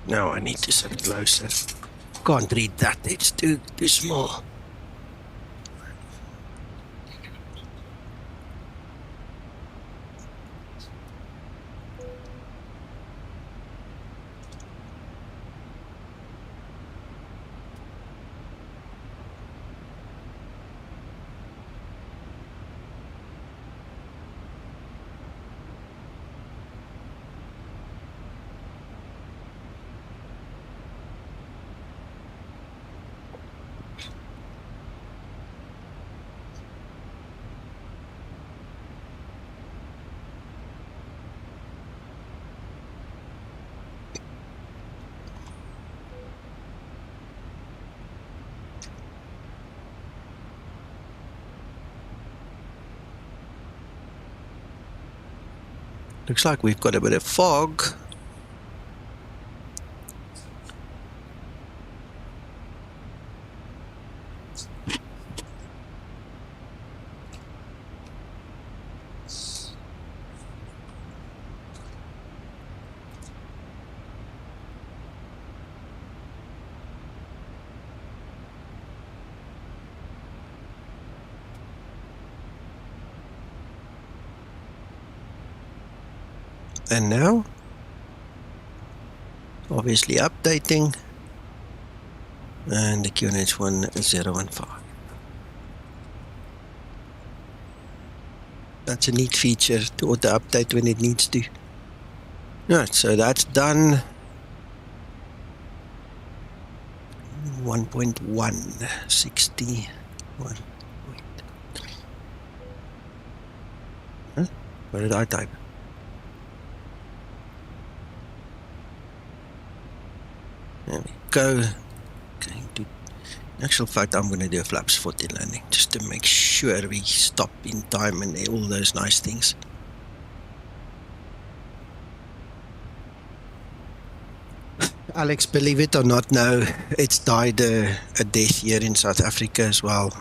S1: Now I need to sit closer. Can't read that, it's too small. Looks like we've got a bit of fog. And now, obviously updating, and the QNH 1015. That's a neat feature to auto update when it needs to. Right, so that's done. 1.1 61. Huh? What did I type? There we go. In actual fact, I'm going to do a flaps 40 landing just to make sure we stop in time and all those nice things. Alex, believe it or not, no, it's died a death here in South Africa as well.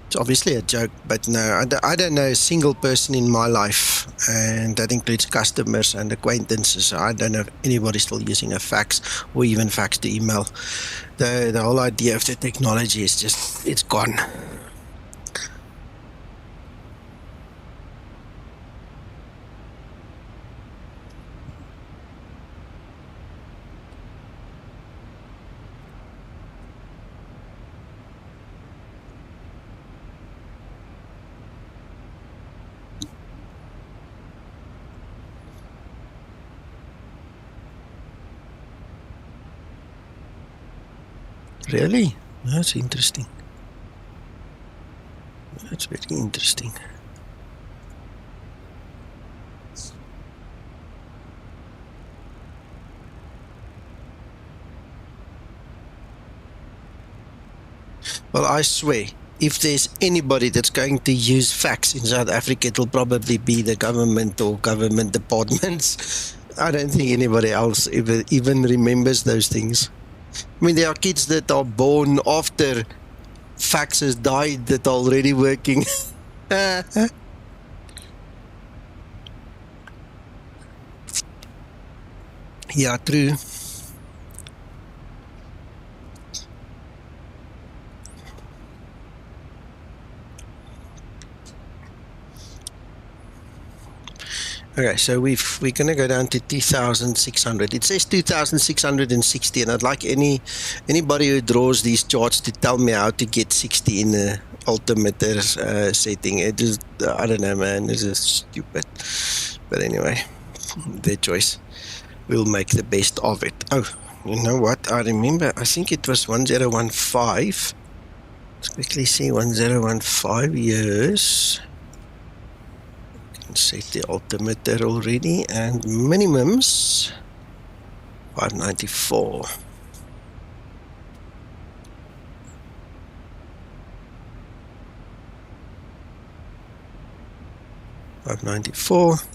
S1: It's obviously a joke, but no, I don't know a single person in my life, and that includes customers and acquaintances. I don't know if anybody's still using a fax or even fax to email. The whole idea of the technology is just, it's gone. Really? That's interesting. That's very interesting. Well, I swear, if there's anybody that's going to use fax in South Africa, it'll probably be the government or government departments. I don't think anybody else even remembers those things. I mean, there are kids that are born after faxes died that are already working. Yeah, true. Okay, so we're going to go down to 2,600. It says 2,660, and I'd like anybody who draws these charts to tell me how to get 60 in the altimeter setting. It is, I don't know, man. This is stupid. But anyway, their choice. We'll make the best of it. Oh, you know what? I remember, I think it was 1015. Let's quickly see 1015 years. Set the altimeter already, and minimums 594. $594.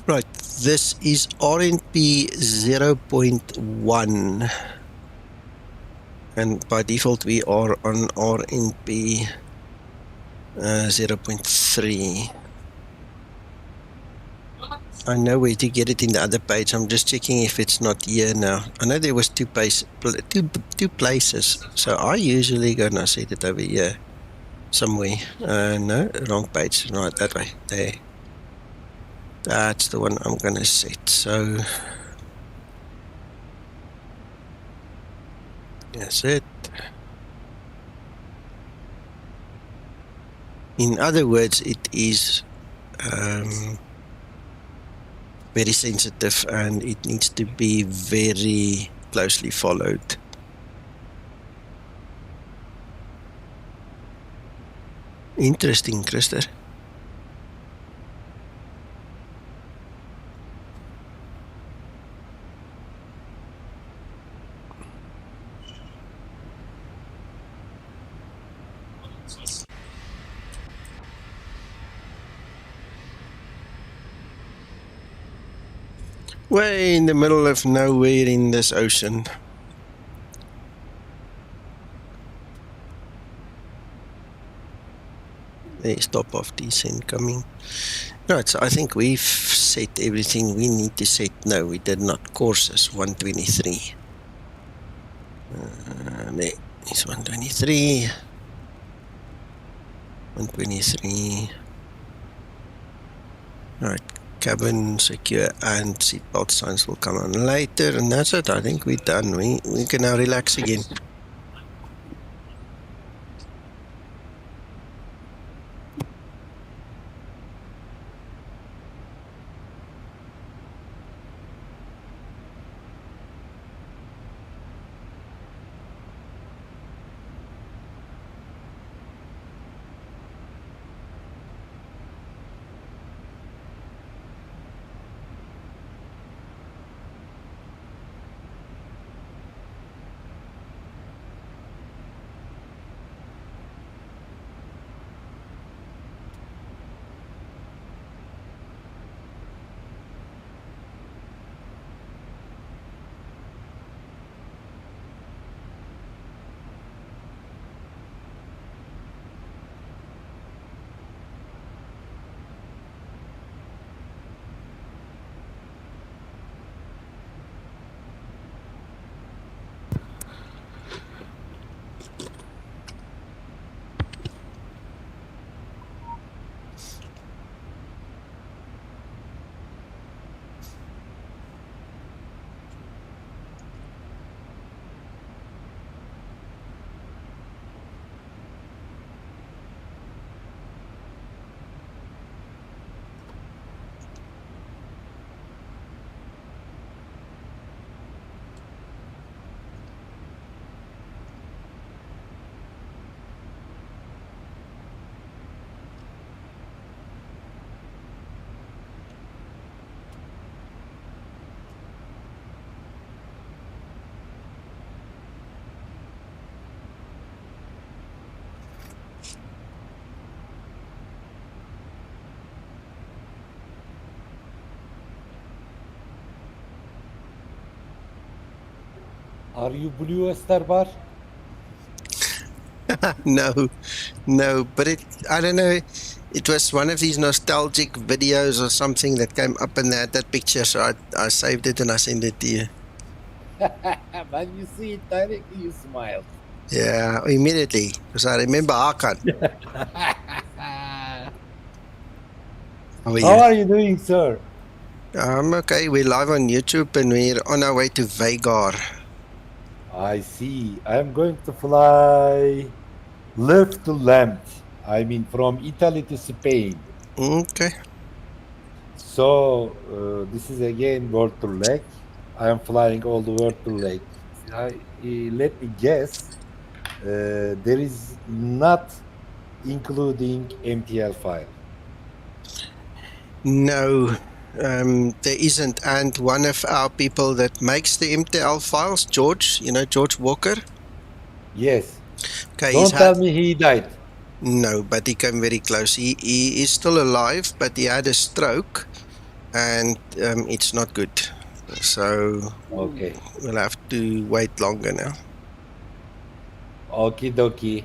S1: Right, this is RNP 0.1, and by default we are on RNP 0.3. I know where to get it in the other page. I'm just checking if it's not here now. I know there was two places, so I usually go and set it over here somewhere. No, wrong page. Right, that way. There. That's the one I'm gonna set. So that's it. In other words, it is very sensitive, and it needs to be very closely followed. Interesting, Christer. Way in the middle of nowhere in this ocean. There's top of descent coming. Right, so I think we've set everything we need to set. No, we did not. Courses 123. There is 123. 123. Right. Cabin secure and seatbelt signs will come on later, and that's it. I think we're done. We can now relax again.
S11: Are you blue, Starbar?
S1: No, but I don't know. It was one of these nostalgic videos or something that came up and they had that picture, so I saved it and I sent it to you.
S11: When you see it directly, you smile.
S1: Yeah, immediately, because I remember Hakan.
S11: How are you doing, sir?
S1: I'm okay. We're live on YouTube and we're on our way to Veigar.
S11: I see. I'm going to fly left to left. I mean, from Italy to Spain.
S1: Okay.
S11: So this is again world to leg. I am flying all the world to leg. Let me guess. There is not including MTL file.
S1: No, there isn't. And one of our people that makes the MTL files, George, George Walker?
S11: Yes.
S1: Okay,
S11: Don't tell me he died.
S1: No, but he came very close. He is still alive, but he had a stroke and it's not good. So
S11: okay,
S1: we'll have to wait longer now.
S11: Okie dokie.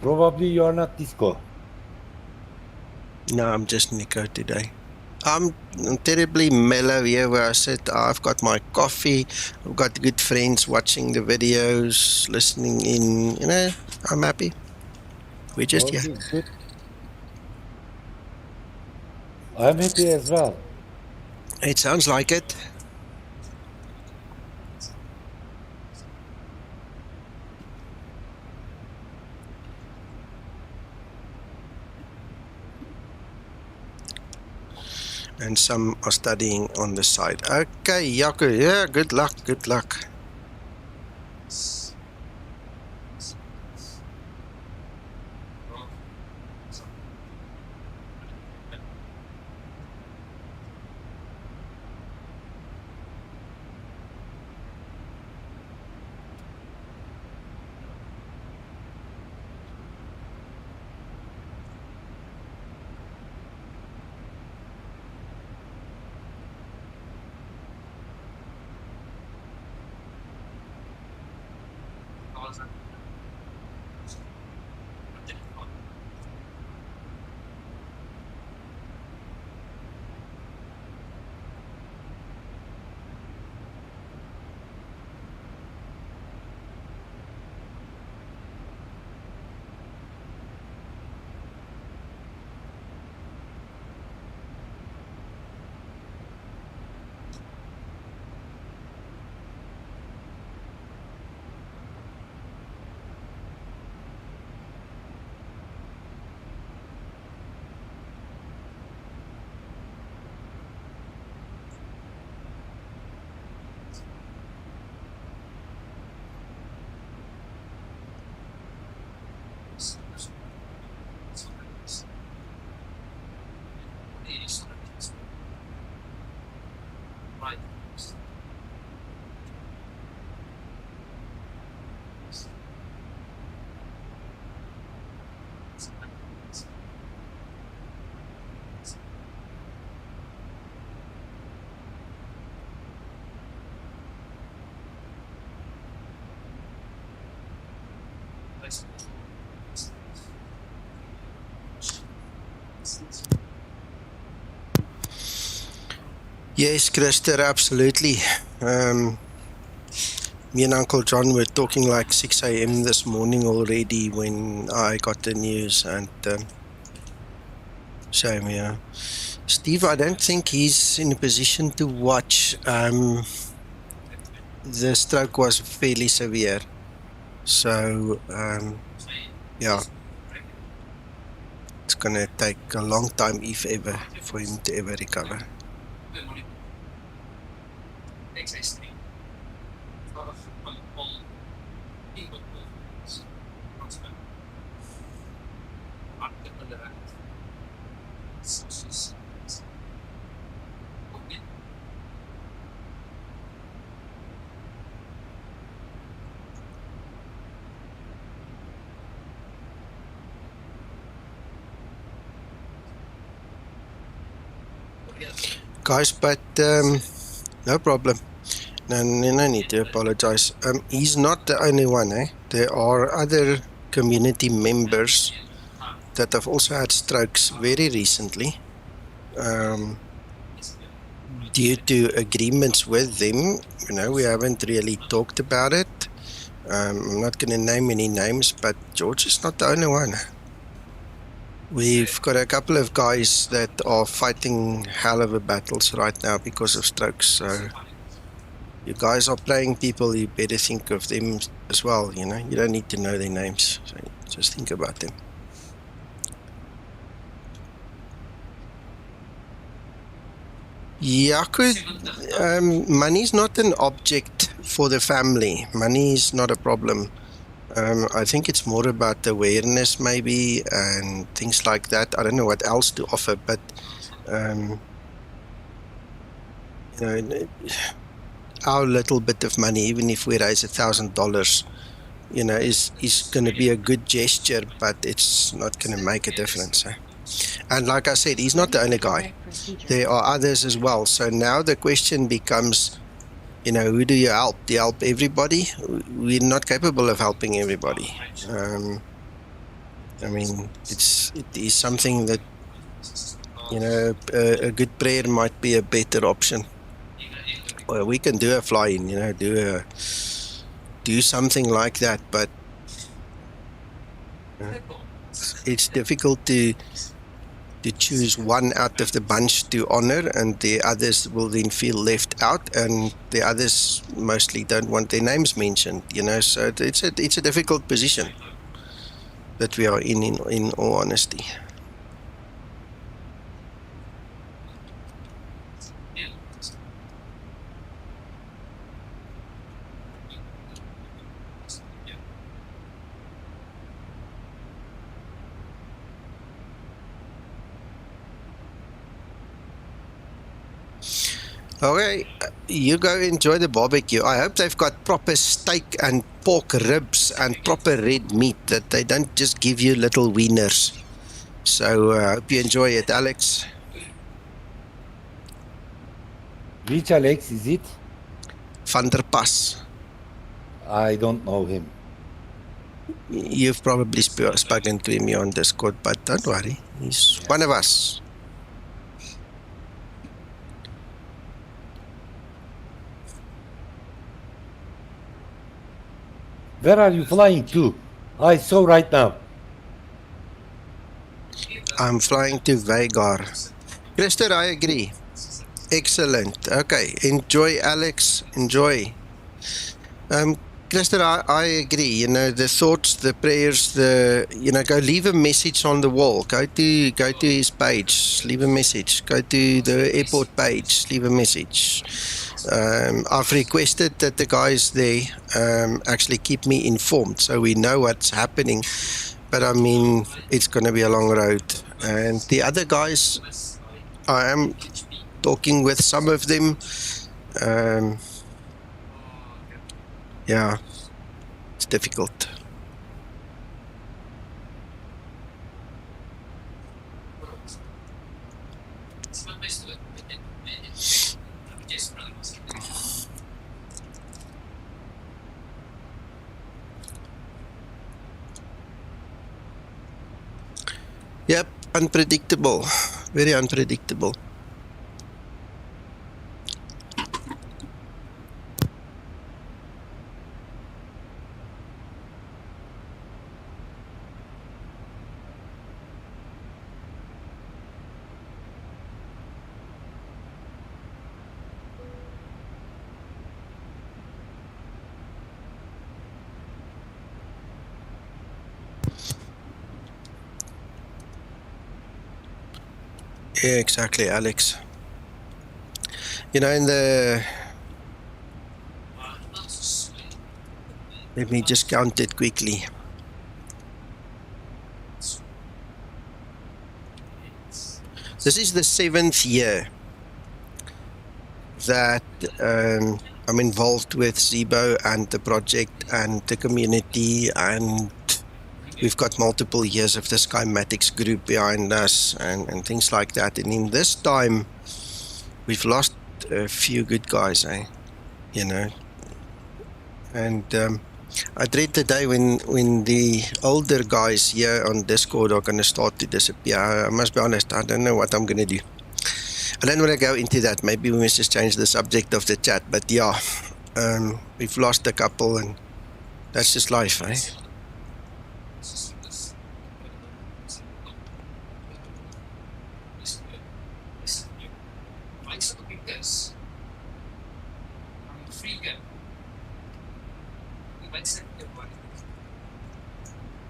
S11: Probably you are not Disco.
S1: No, I'm just Nico today. I'm terribly mellow here where I sit. I've got my coffee. I've got good friends watching the videos, listening in. I'm happy. We're just here.
S11: Good. I'm happy as well.
S1: It sounds like it. And some are studying on the side. Okay, Yaku, yeah, good luck. Yes, Christer, absolutely. Me and Uncle John were talking like 6 a.m. this morning already when I got the news, and shame, yeah. Steve, I don't think he's in a position to watch. The stroke was fairly severe, so yeah, it's gonna take a long time, if ever, for him to ever recover. Guys, but no problem. No need to apologize. He's not the only one, eh? There are other community members that have also had strokes very recently. Due to agreements with them, we haven't really talked about it. I'm not going to name any names, but George is not the only one. We've got a couple of guys that are fighting hell of a battles right now because of strokes. So you guys are playing people, you better think of them as well, You don't need to know their names. So just think about them. Yeah, money's not an object for the family. Money is not a problem. I think it's more about awareness maybe and things like that. I don't know what else to offer, but our little bit of money, even if we raise $1,000, is going to be a good gesture, but it's not going to make a difference. And like I said, he's not the only guy. There are others as well. So now the question becomes, who do you help? Do you help everybody? We're not capable of helping everybody. I mean, it is something that, a good prayer might be a better option. Well, we can do a fly-in, do something like that, but it's difficult to choose one out of the bunch to honor, and the others will then feel left out, and the others mostly don't want their names mentioned, so it's a difficult position that we are in all honesty. Okay, you go enjoy the barbecue. I hope they've got proper steak and pork ribs and proper red meat, that they don't just give you little wieners. So I hope you enjoy it, Alex.
S11: Which Alex is it?
S1: Van der Pas.
S11: I don't know him.
S1: You've probably spoken to him on Discord, but don't worry. He's one of us.
S11: Where are you flying to? I saw right now.
S1: I'm flying to Veigar. Christer, I agree. Excellent. Okay, enjoy, Alex. Enjoy. Christer, I agree. The thoughts, the prayers, go leave a message on the wall. Go to his page, leave a message. Go to the airport page, leave a message. I've requested that the guys there actually keep me informed so we know what's happening. But I mean, it's going to be a long road. And the other guys, I am talking with some of them. Yeah, it's difficult. Yep, unpredictable. Very unpredictable. Yeah, exactly, Alex. You know, in the... Let me just count it quickly. This is the 7th year that I'm involved with Zibo and the project and the community, and we've got multiple years of the Skymatix group behind us and things like that. And in this time, we've lost a few good guys, you know. And I dread the day when the older guys here on Discord are going to start to disappear. I must be honest, I don't know what I'm going to do. I don't want to go into that. Maybe we must just change the subject of the chat. But yeah, we've lost a couple, and that's just life, eh?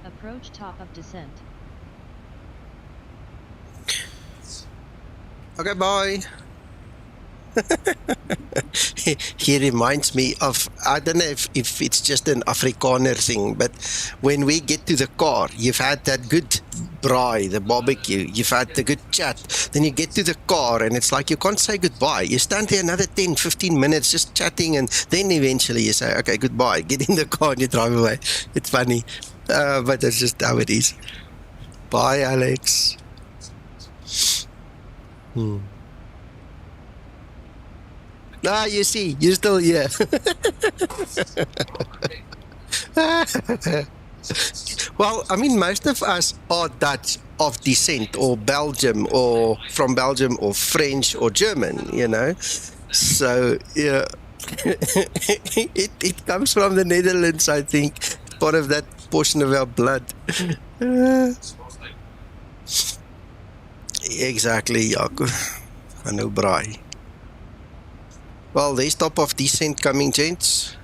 S7: Approach top of descent.
S1: Okay, bye. He reminds me of, I don't know if it's just an Afrikaner thing, but when we get to the car, you've had that good braai, the barbecue, you've had the good chat, then you get to the car and it's like you can't say goodbye. You stand there another 10, 15 minutes just chatting, and then eventually you say, okay, goodbye, get in the car and you drive away. It's funny, but that's just how it is. Bye, Alex. Ah, you see, you're still here. Well, I mean, most of us are Dutch of descent, or Belgium, or from Belgium, or French, or German, you know. So, yeah, it comes from the Netherlands, I think. Part of that portion of our blood. Exactly, Jaco. I know, braai. Well, there's top of descent coming, gents.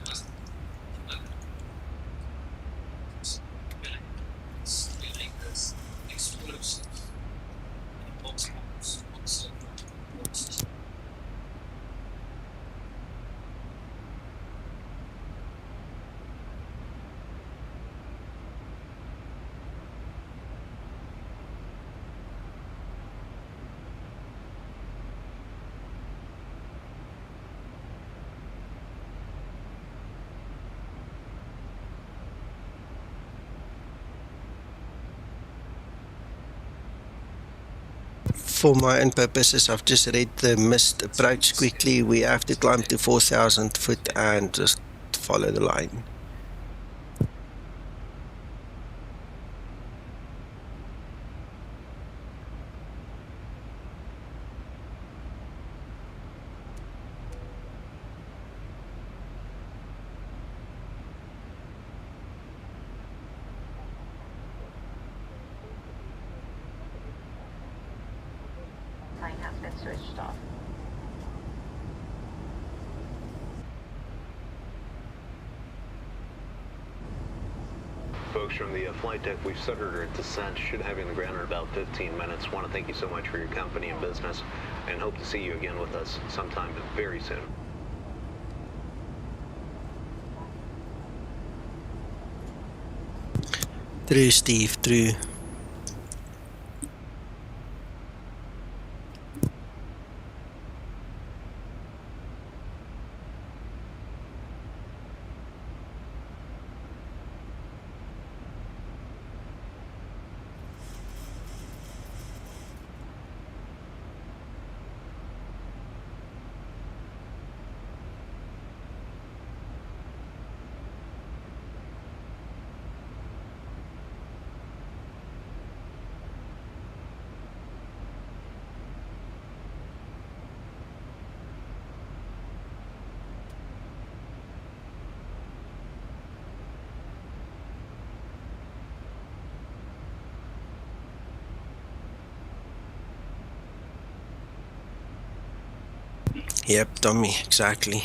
S1: For my own purposes, I've just read the missed approach quickly. We have to climb to 4,000 foot and just follow the line.
S5: Switched off.
S12: Folks from the flight deck, we've started our descent. Should have you on the ground in about 15 minutes. Want to thank you so much for your company and business, and hope to see you again with us sometime very soon.
S1: True, Steve, true. Yep, Tommy, exactly.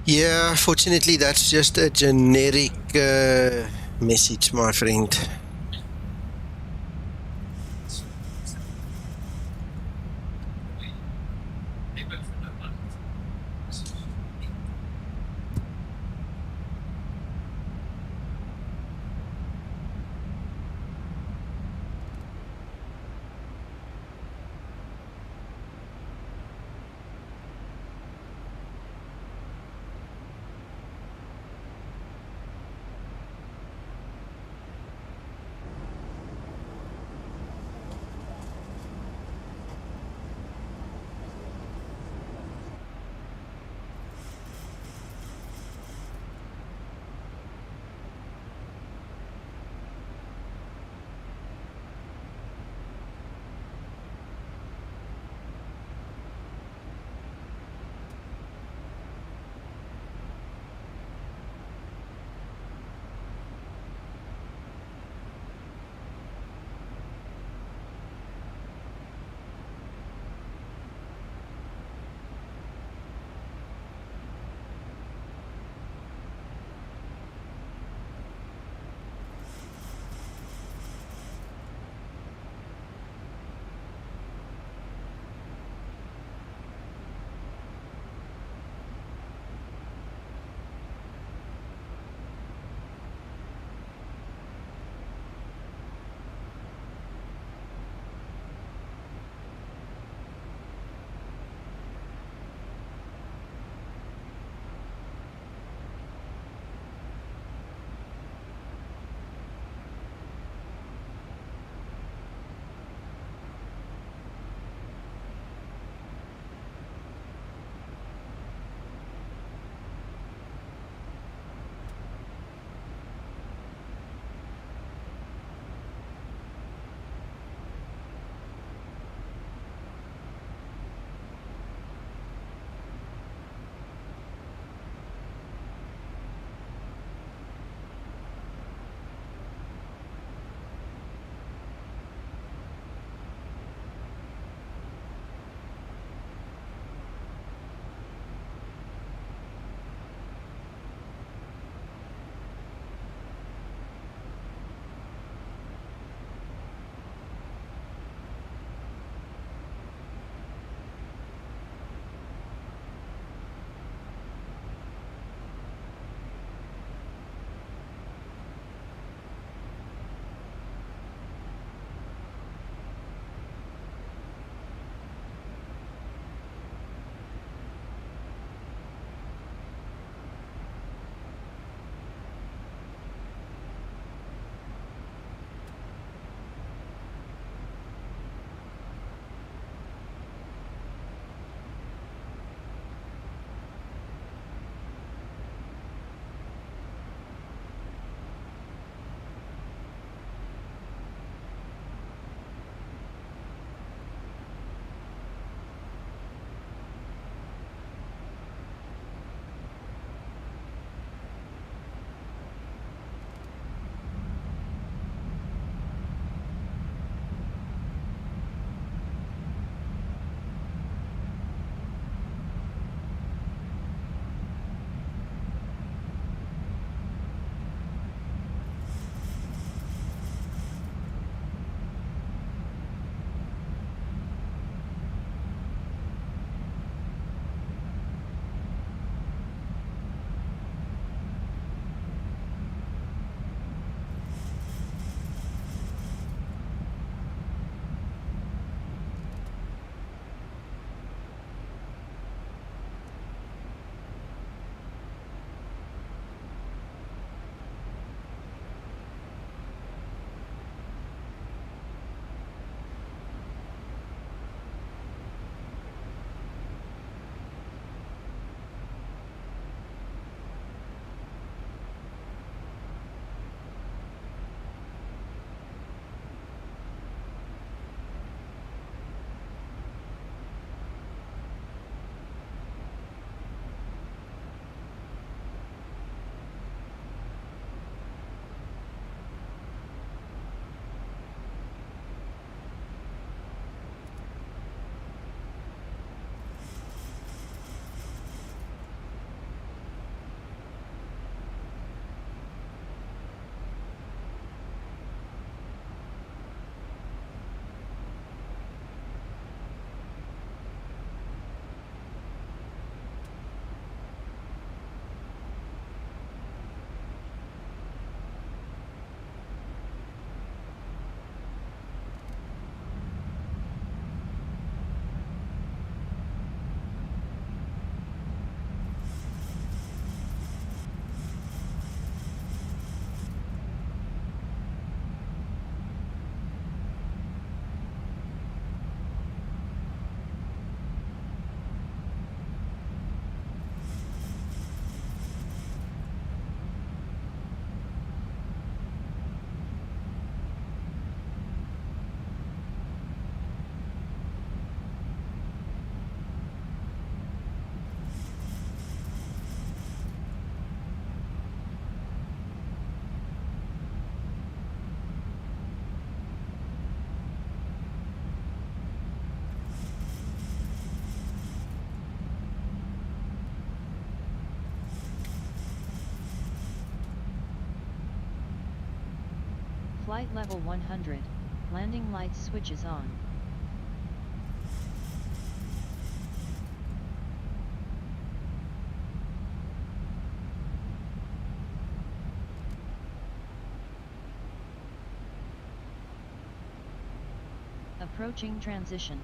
S1: Yeah, fortunately, that's just a generic message, my friend.
S7: Flight level 100. Landing lights switches on. Approaching transition.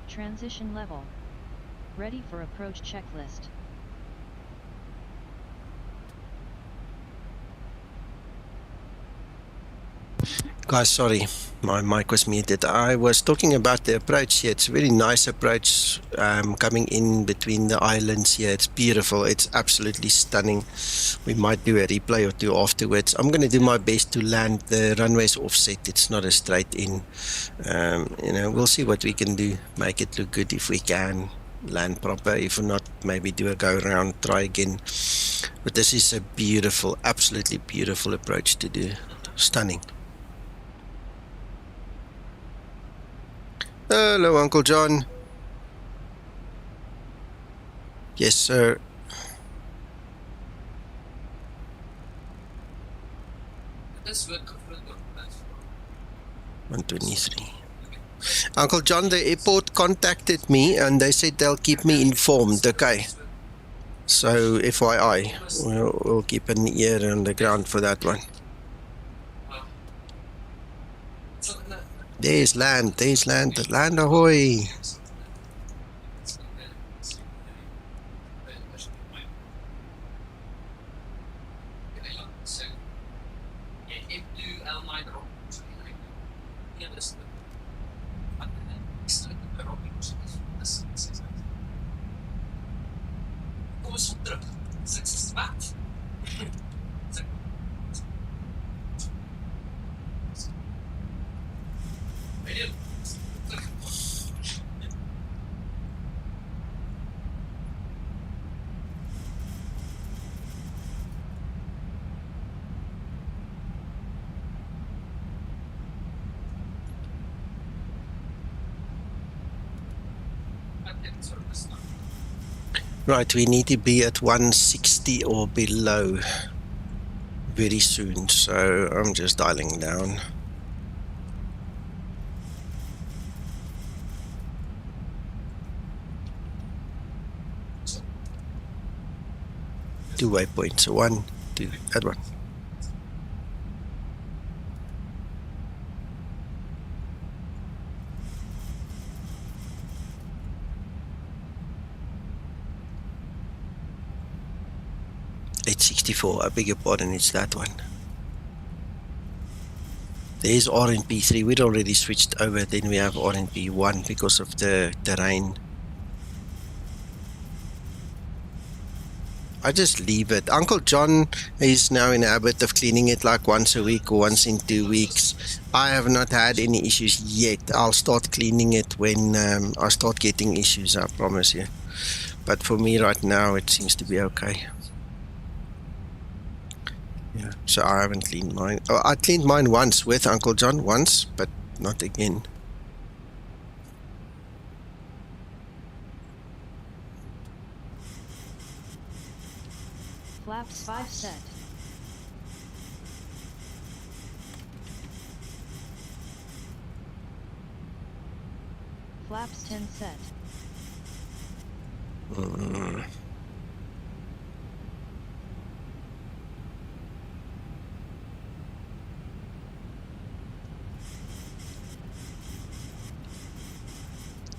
S7: Transition level. Ready for approach checklist.
S1: Guys, sorry, my mic was muted. I was talking about the approach here. It's a very nice approach coming in between the islands here. It's beautiful. It's absolutely stunning. We might do a replay or two afterwards. I'm going to do my best to land the runways offset. It's not a straight in. You know, we'll see what we can do. Make it look good if we can land proper. If not, maybe do a go around, try again. But this is a beautiful, absolutely beautiful approach to do. Stunning. Hello, Uncle John. Yes, sir.
S6: That's what
S1: 123. Uncle John, the airport contacted me and they said they'll keep me informed. Okay. So, FYI, we'll keep an ear on the ground for that one. There's land, land ahoy! Right, we need to be at 160 or below very soon, so I'm just dialing down. Two waypoints, so 1, 2, add 1. I beg your pardon, it's that one. There's RNP3. We'd already switched over, then we have RNP1 because of the terrain. I just leave it. Uncle John is now in the habit of cleaning it like once a week or once in 2 weeks. I have not had any issues yet. I'll start cleaning it when I start getting issues, I promise you. But for me right now, it seems to be okay. Yeah, so I haven't cleaned mine. Oh, I cleaned mine once with Uncle John once, but not again.
S7: Flaps 5 set. Flaps 10 set.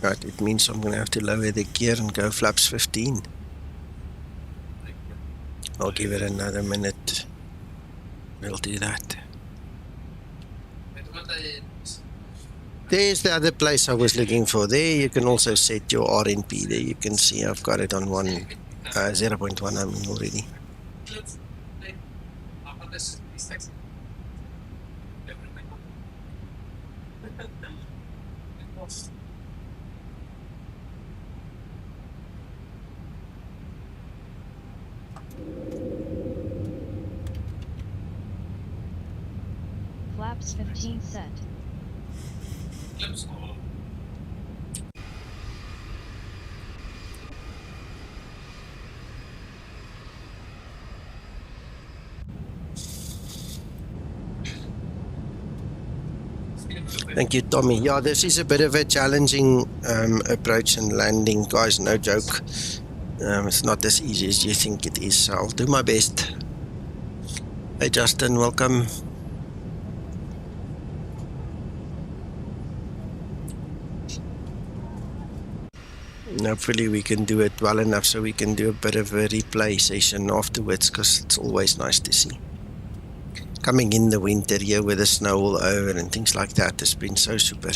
S1: Right, it means I'm going to have to lower the gear and go flaps 15. I'll give it another minute. We'll do that. There's the other place I was looking for. There you can also set your RNP. There you can see I've got it on 0.1 I mean already.
S7: Flaps 15 set.
S1: Thank you, Tommy. Yeah, this is a bit of a challenging approach and landing, guys, no joke. It's not as easy as you think it is, so I'll do my best. Hey Justin, welcome. And hopefully we can do it well enough so we can do a bit of a replay session afterwards, because it's always nice to see. Coming in the winter here with the snow all over and things like that has been so super.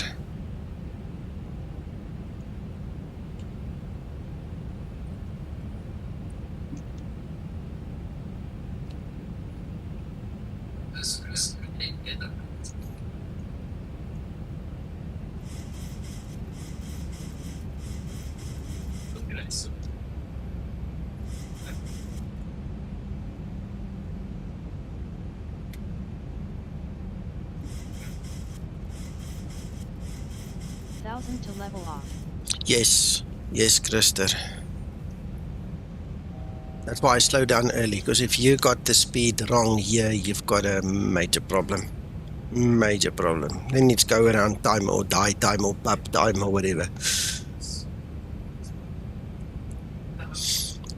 S7: To level off.
S1: Yes, Krister. That's why I slow down early, because if you got the speed wrong here, you've got a major problem. Major problem. Then it's go around time or die time or pub time or whatever.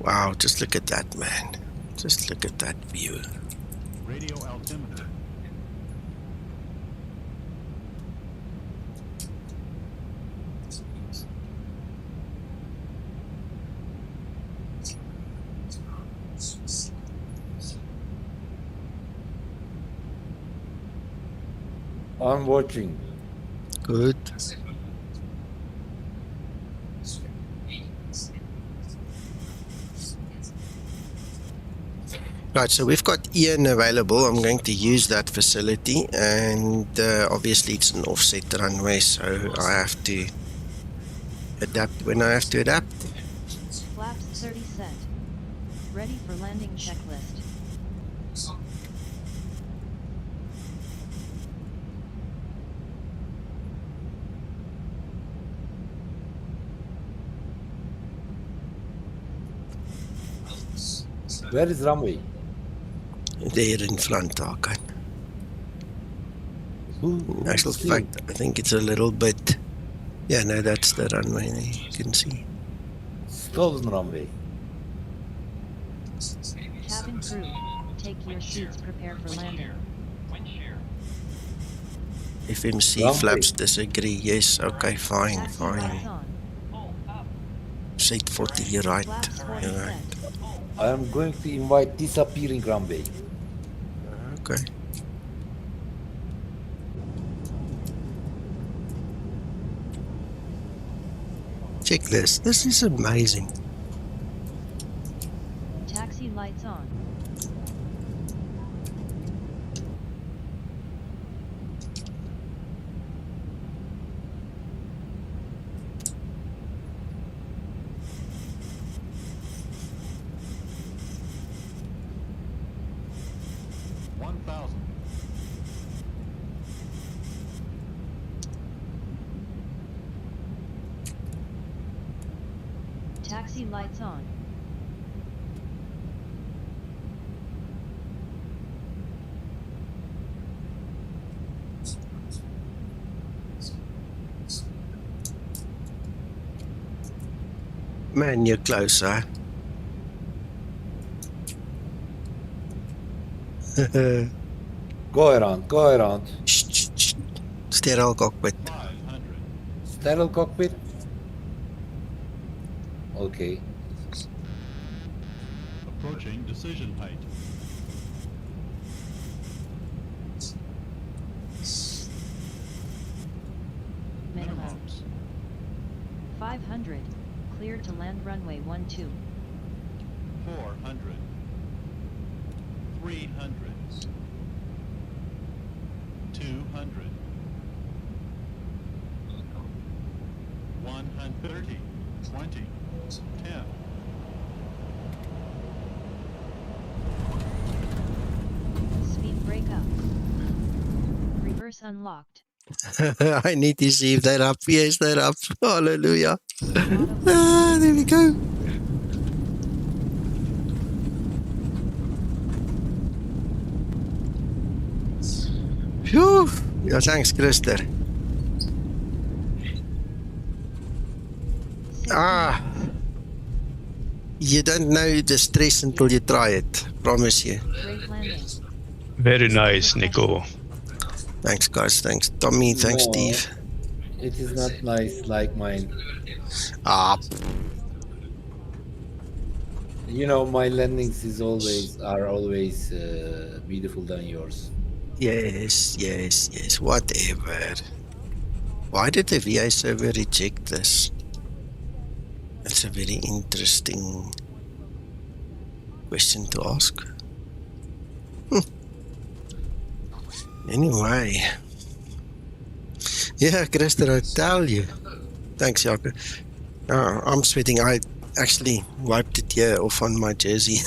S1: Wow, just look at that, man. Just look at that view.
S13: Radio altimeter.
S11: I'm watching.
S1: Good. Right, so we've got Ian available. I'm going to use that facility, and obviously it's an offset runway, so I have to adapt when I have to adapt.
S7: Flaps 30 set. Ready for landing checklist.
S11: Where is runway?
S1: There in front, okay. In actual fact, I think it's a little bit... Yeah, no, that's the runway there, you can see.
S11: Stolen runway.
S7: Cabin crew, take your seats, prepare for landing.
S1: FMC
S11: runway.
S1: flaps disagree. Yes, okay, fine. Set 40, you're right. You're right.
S11: I am going to invite disappearing runway.
S1: Okay. Check this. This is amazing.
S7: Taxi lights on. Taxi lights on.
S1: Man, you're closer.
S11: Go around.
S1: Shh. Sterile cockpit.
S11: Sterile cockpit? Okay.
S13: Approaching decision height.
S7: Minimums. 500. Clear to land runway 12.
S13: 400. 300. 200. 130. 20. 10.
S7: Speed brake up. Reverse unlocked.
S1: I need to see if they're up. Yes, they're up. Hallelujah. There we go. Phew. Yeah, thanks, Christer. You don't know the stress until you try it. Promise you.
S7: Great landing.
S10: Very nice, Nico.
S1: Thanks, guys. Thanks, Tommy. Thanks,
S11: No,
S1: Steve.
S11: it is not nice like mine. You know, my landings are always beautiful than yours.
S1: Yes. Whatever. Why did the VA server reject this? That's a very interesting question to ask. Anyway. Yeah, Christer, I tell you. Thanks, Jaco. I'm sweating. I actually wiped it here off on my jersey.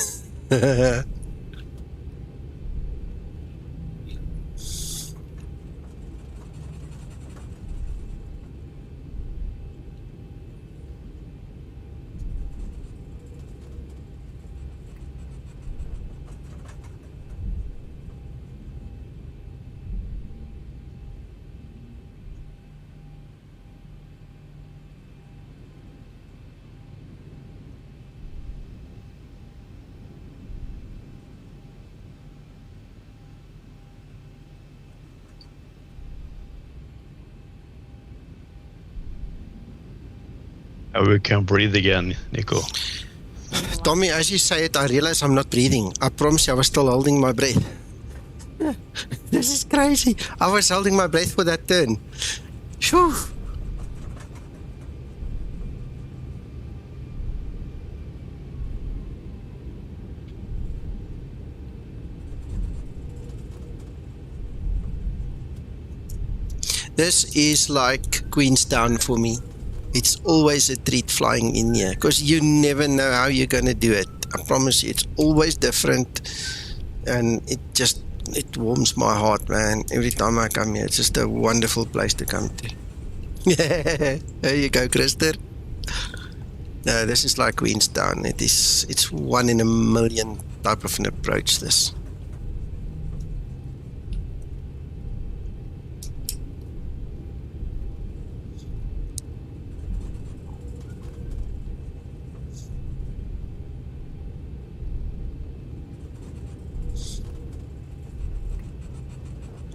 S10: We can breathe again, Nico.
S1: Tommy, as you say it, I realize I'm not breathing. I promise you, I was still holding my breath. This is crazy. I was holding my breath for that turn. Phew. This is like Queenstown for me. It's always a treat flying in here because you never know how you're going to do it. I promise you, it's always different, and it warms my heart, man. Every time I come here, it's just a wonderful place to come to. There you go, Christer. No, this is like Queenstown. It's one in a million type of an approach, this.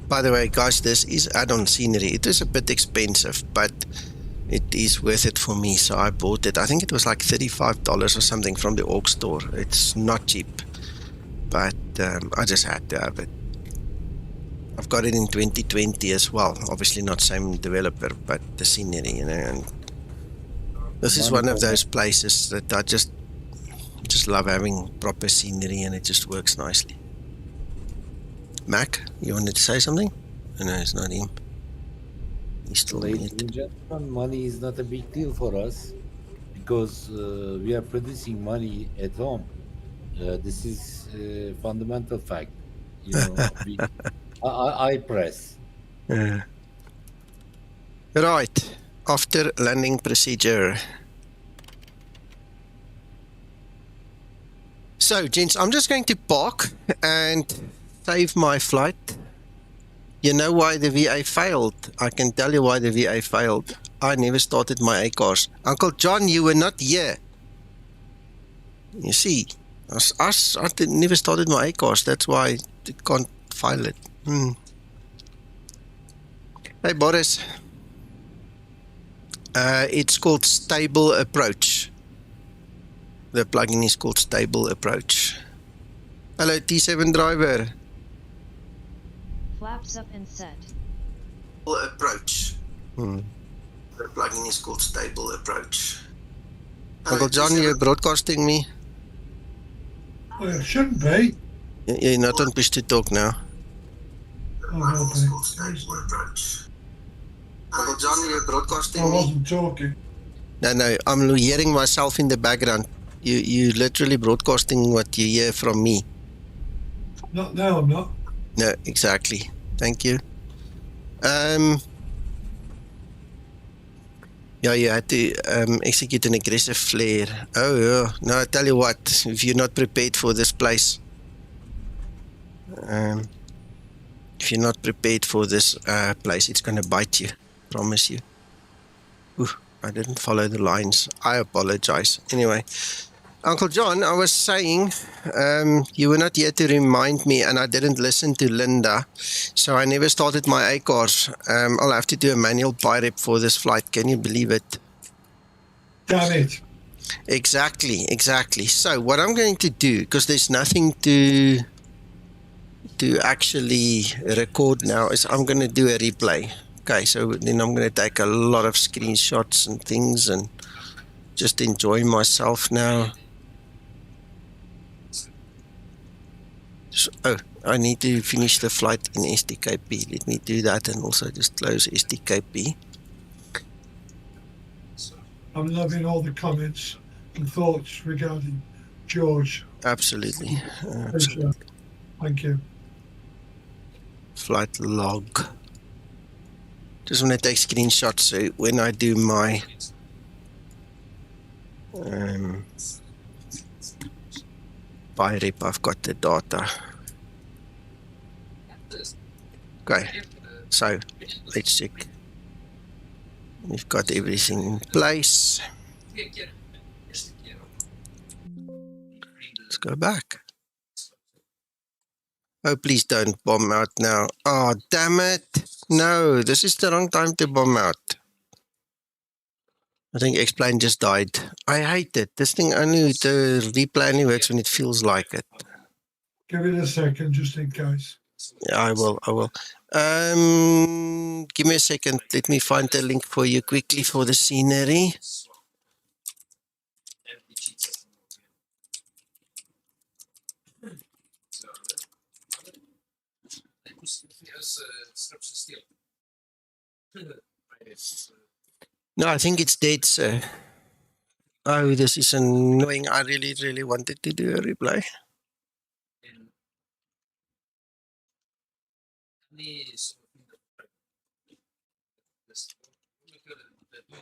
S1: By the way, guys, this is add-on scenery. It is a bit expensive, but it is worth it for me, so I bought it. I think it was like $35 or something from the org store. It's not cheap, but I just had to have it. I've got it in 2020 as well. Obviously not same developer, but the scenery, you know. And this is one of those places that I just love having proper scenery, and it just works nicely. Mac, you wanted to say something? No, it's not him. He's still
S11: Ladies and gentlemen, money is not a big deal for us because we are producing money at home. This is a fundamental fact. You know, I press.
S1: Right, after landing procedure. So, gents, I'm just going to park and save my flight. You know why the VA failed? I can tell you why the VA failed. I never started my ACARs. Uncle John, you were not here. You see, I never started my ACARs. That's why it can't file it. Hey, Boris. It's called Stable Approach. The plugin is called Stable Approach. Hello, T7 driver.
S7: Flaps up and set.
S1: Approach. The plugin is called Stable Approach. Uncle John, you're broadcasting me?
S14: Well, it shouldn't be.
S1: You're not on push to talk now.
S14: Uncle
S1: John, you're broadcasting
S14: I wasn't talking.
S1: No, I'm hearing myself in the background. You literally broadcasting what you hear from me.
S14: Not now, I'm not.
S1: No, exactly. Thank you. Yeah, you had to execute an aggressive flare. Oh, yeah. No, I tell you what, if you're not prepared for this place, if you're not prepared for this place, it's going to bite you. Promise you. Ooh, I didn't follow the lines. I apologize. Anyway, Uncle John, I was saying you were not here to remind me, and I didn't listen to Linda, so I never started my ACARs. I'll have to do a manual PIREP for this flight. Can you believe it?
S14: Damn it.
S1: Exactly. So what I'm going to do, because there's nothing to actually record now, is I'm going to do a replay. Okay, so then I'm going to take a lot of screenshots and things and just enjoy myself now. So, I need to finish the flight in STKP. Let me do that and also just close STKP.
S14: I'm loving all the comments and thoughts regarding George.
S1: Absolutely.
S14: Thank you.
S1: Flight log. Just want to take screenshots so when I do my PIREP, I've got the data. Okay, so let's check. We've got everything in place. Let's go back. Oh, please don't bomb out now. Oh, damn it. No, this is the wrong time to bomb out. I think X-Plane just died. I hate it. This thing the replay only works when it feels like it.
S14: Give it a second, just in case.
S1: Yeah, I will. Give me a second. Let me find the link for you quickly for the scenery. No, I think it's dead, sir. Oh, this is annoying. I really wanted to do a replay.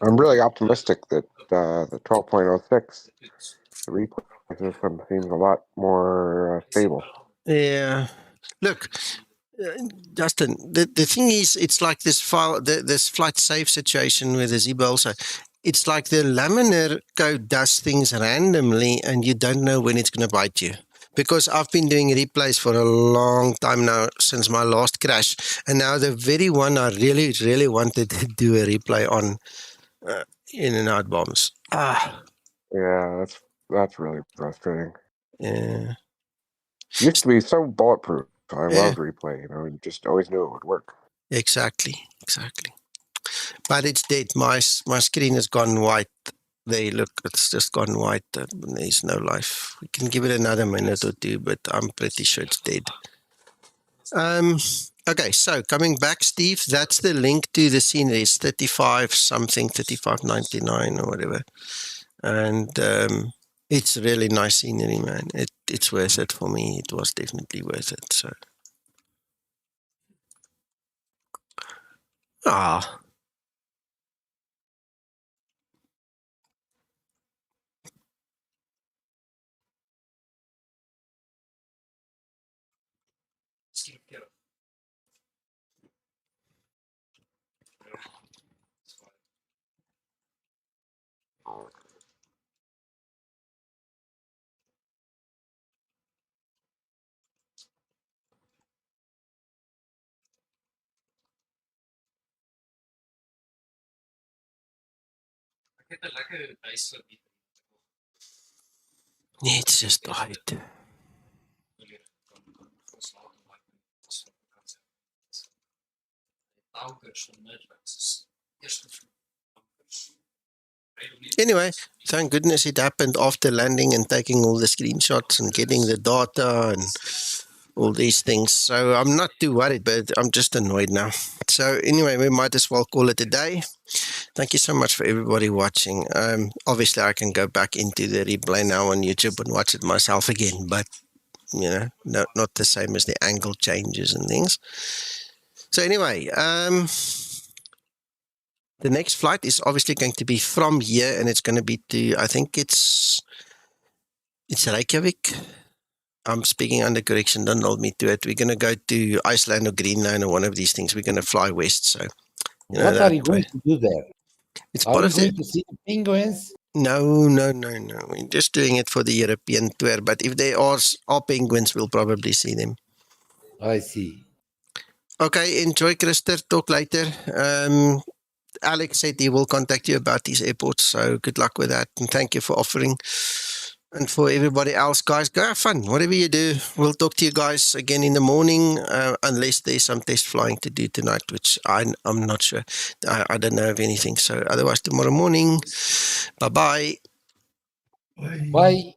S15: I'm really optimistic that the 12.06, the replay system seems a lot more stable.
S1: Yeah. Look, Justin, the thing is, it's like this this flight safe situation with the Zibo also. It's like the laminar code does things randomly and you don't know when it's going to bite you. Because I've been doing replays for a long time now, since my last crash. And now the very one I really wanted to do a replay on in and out bombs.
S15: Yeah, that's really frustrating.
S1: Yeah.
S15: Used to be so bulletproof. I loved replay, you just always knew it would work.
S1: Exactly. But it's dead. My screen has gone white. There, look, it's just gone white. There's no life. We can give it another minute or two, but I'm pretty sure it's dead. Okay, so coming back, Steve, that's the link to the scenery. It's 35.99 or whatever. And it's really nice scenery, man. It's worth it for me. It was definitely worth it. So. Nee, it's just died. Anyway, thank goodness it happened after landing and taking all the screenshots and getting the data and all these things. So I'm not too worried, but I'm just annoyed now. So anyway, we might as well call it a day. Thank you so much for everybody watching. Obviously, I can go back into the replay now on YouTube and watch it myself again, but you know, not the same as the angle changes and things. So anyway, the next flight is obviously going to be from here, and it's going to be to, I think it's Reykjavik. I'm speaking under correction, don't hold me to it. We're going to go to Iceland or Greenland or one of these things. We're going to fly west. So,
S11: what are you going to do there?
S1: It's
S11: are
S1: part
S11: you
S1: of
S11: going to see the penguins?
S1: No. We're just doing it for the European tour. But if there are penguins, we'll probably see them.
S11: I see.
S1: Okay, enjoy, Christer. Talk later. Alex said he will contact you about these airports. So good luck with that. And thank you for offering. And for everybody else, guys, go have fun. Whatever you do, we'll talk to you guys again in the morning, unless there's some test flying to do tonight, which I'm not sure. I don't know of anything. So otherwise, tomorrow morning. Bye-bye.
S14: Bye.
S11: Bye.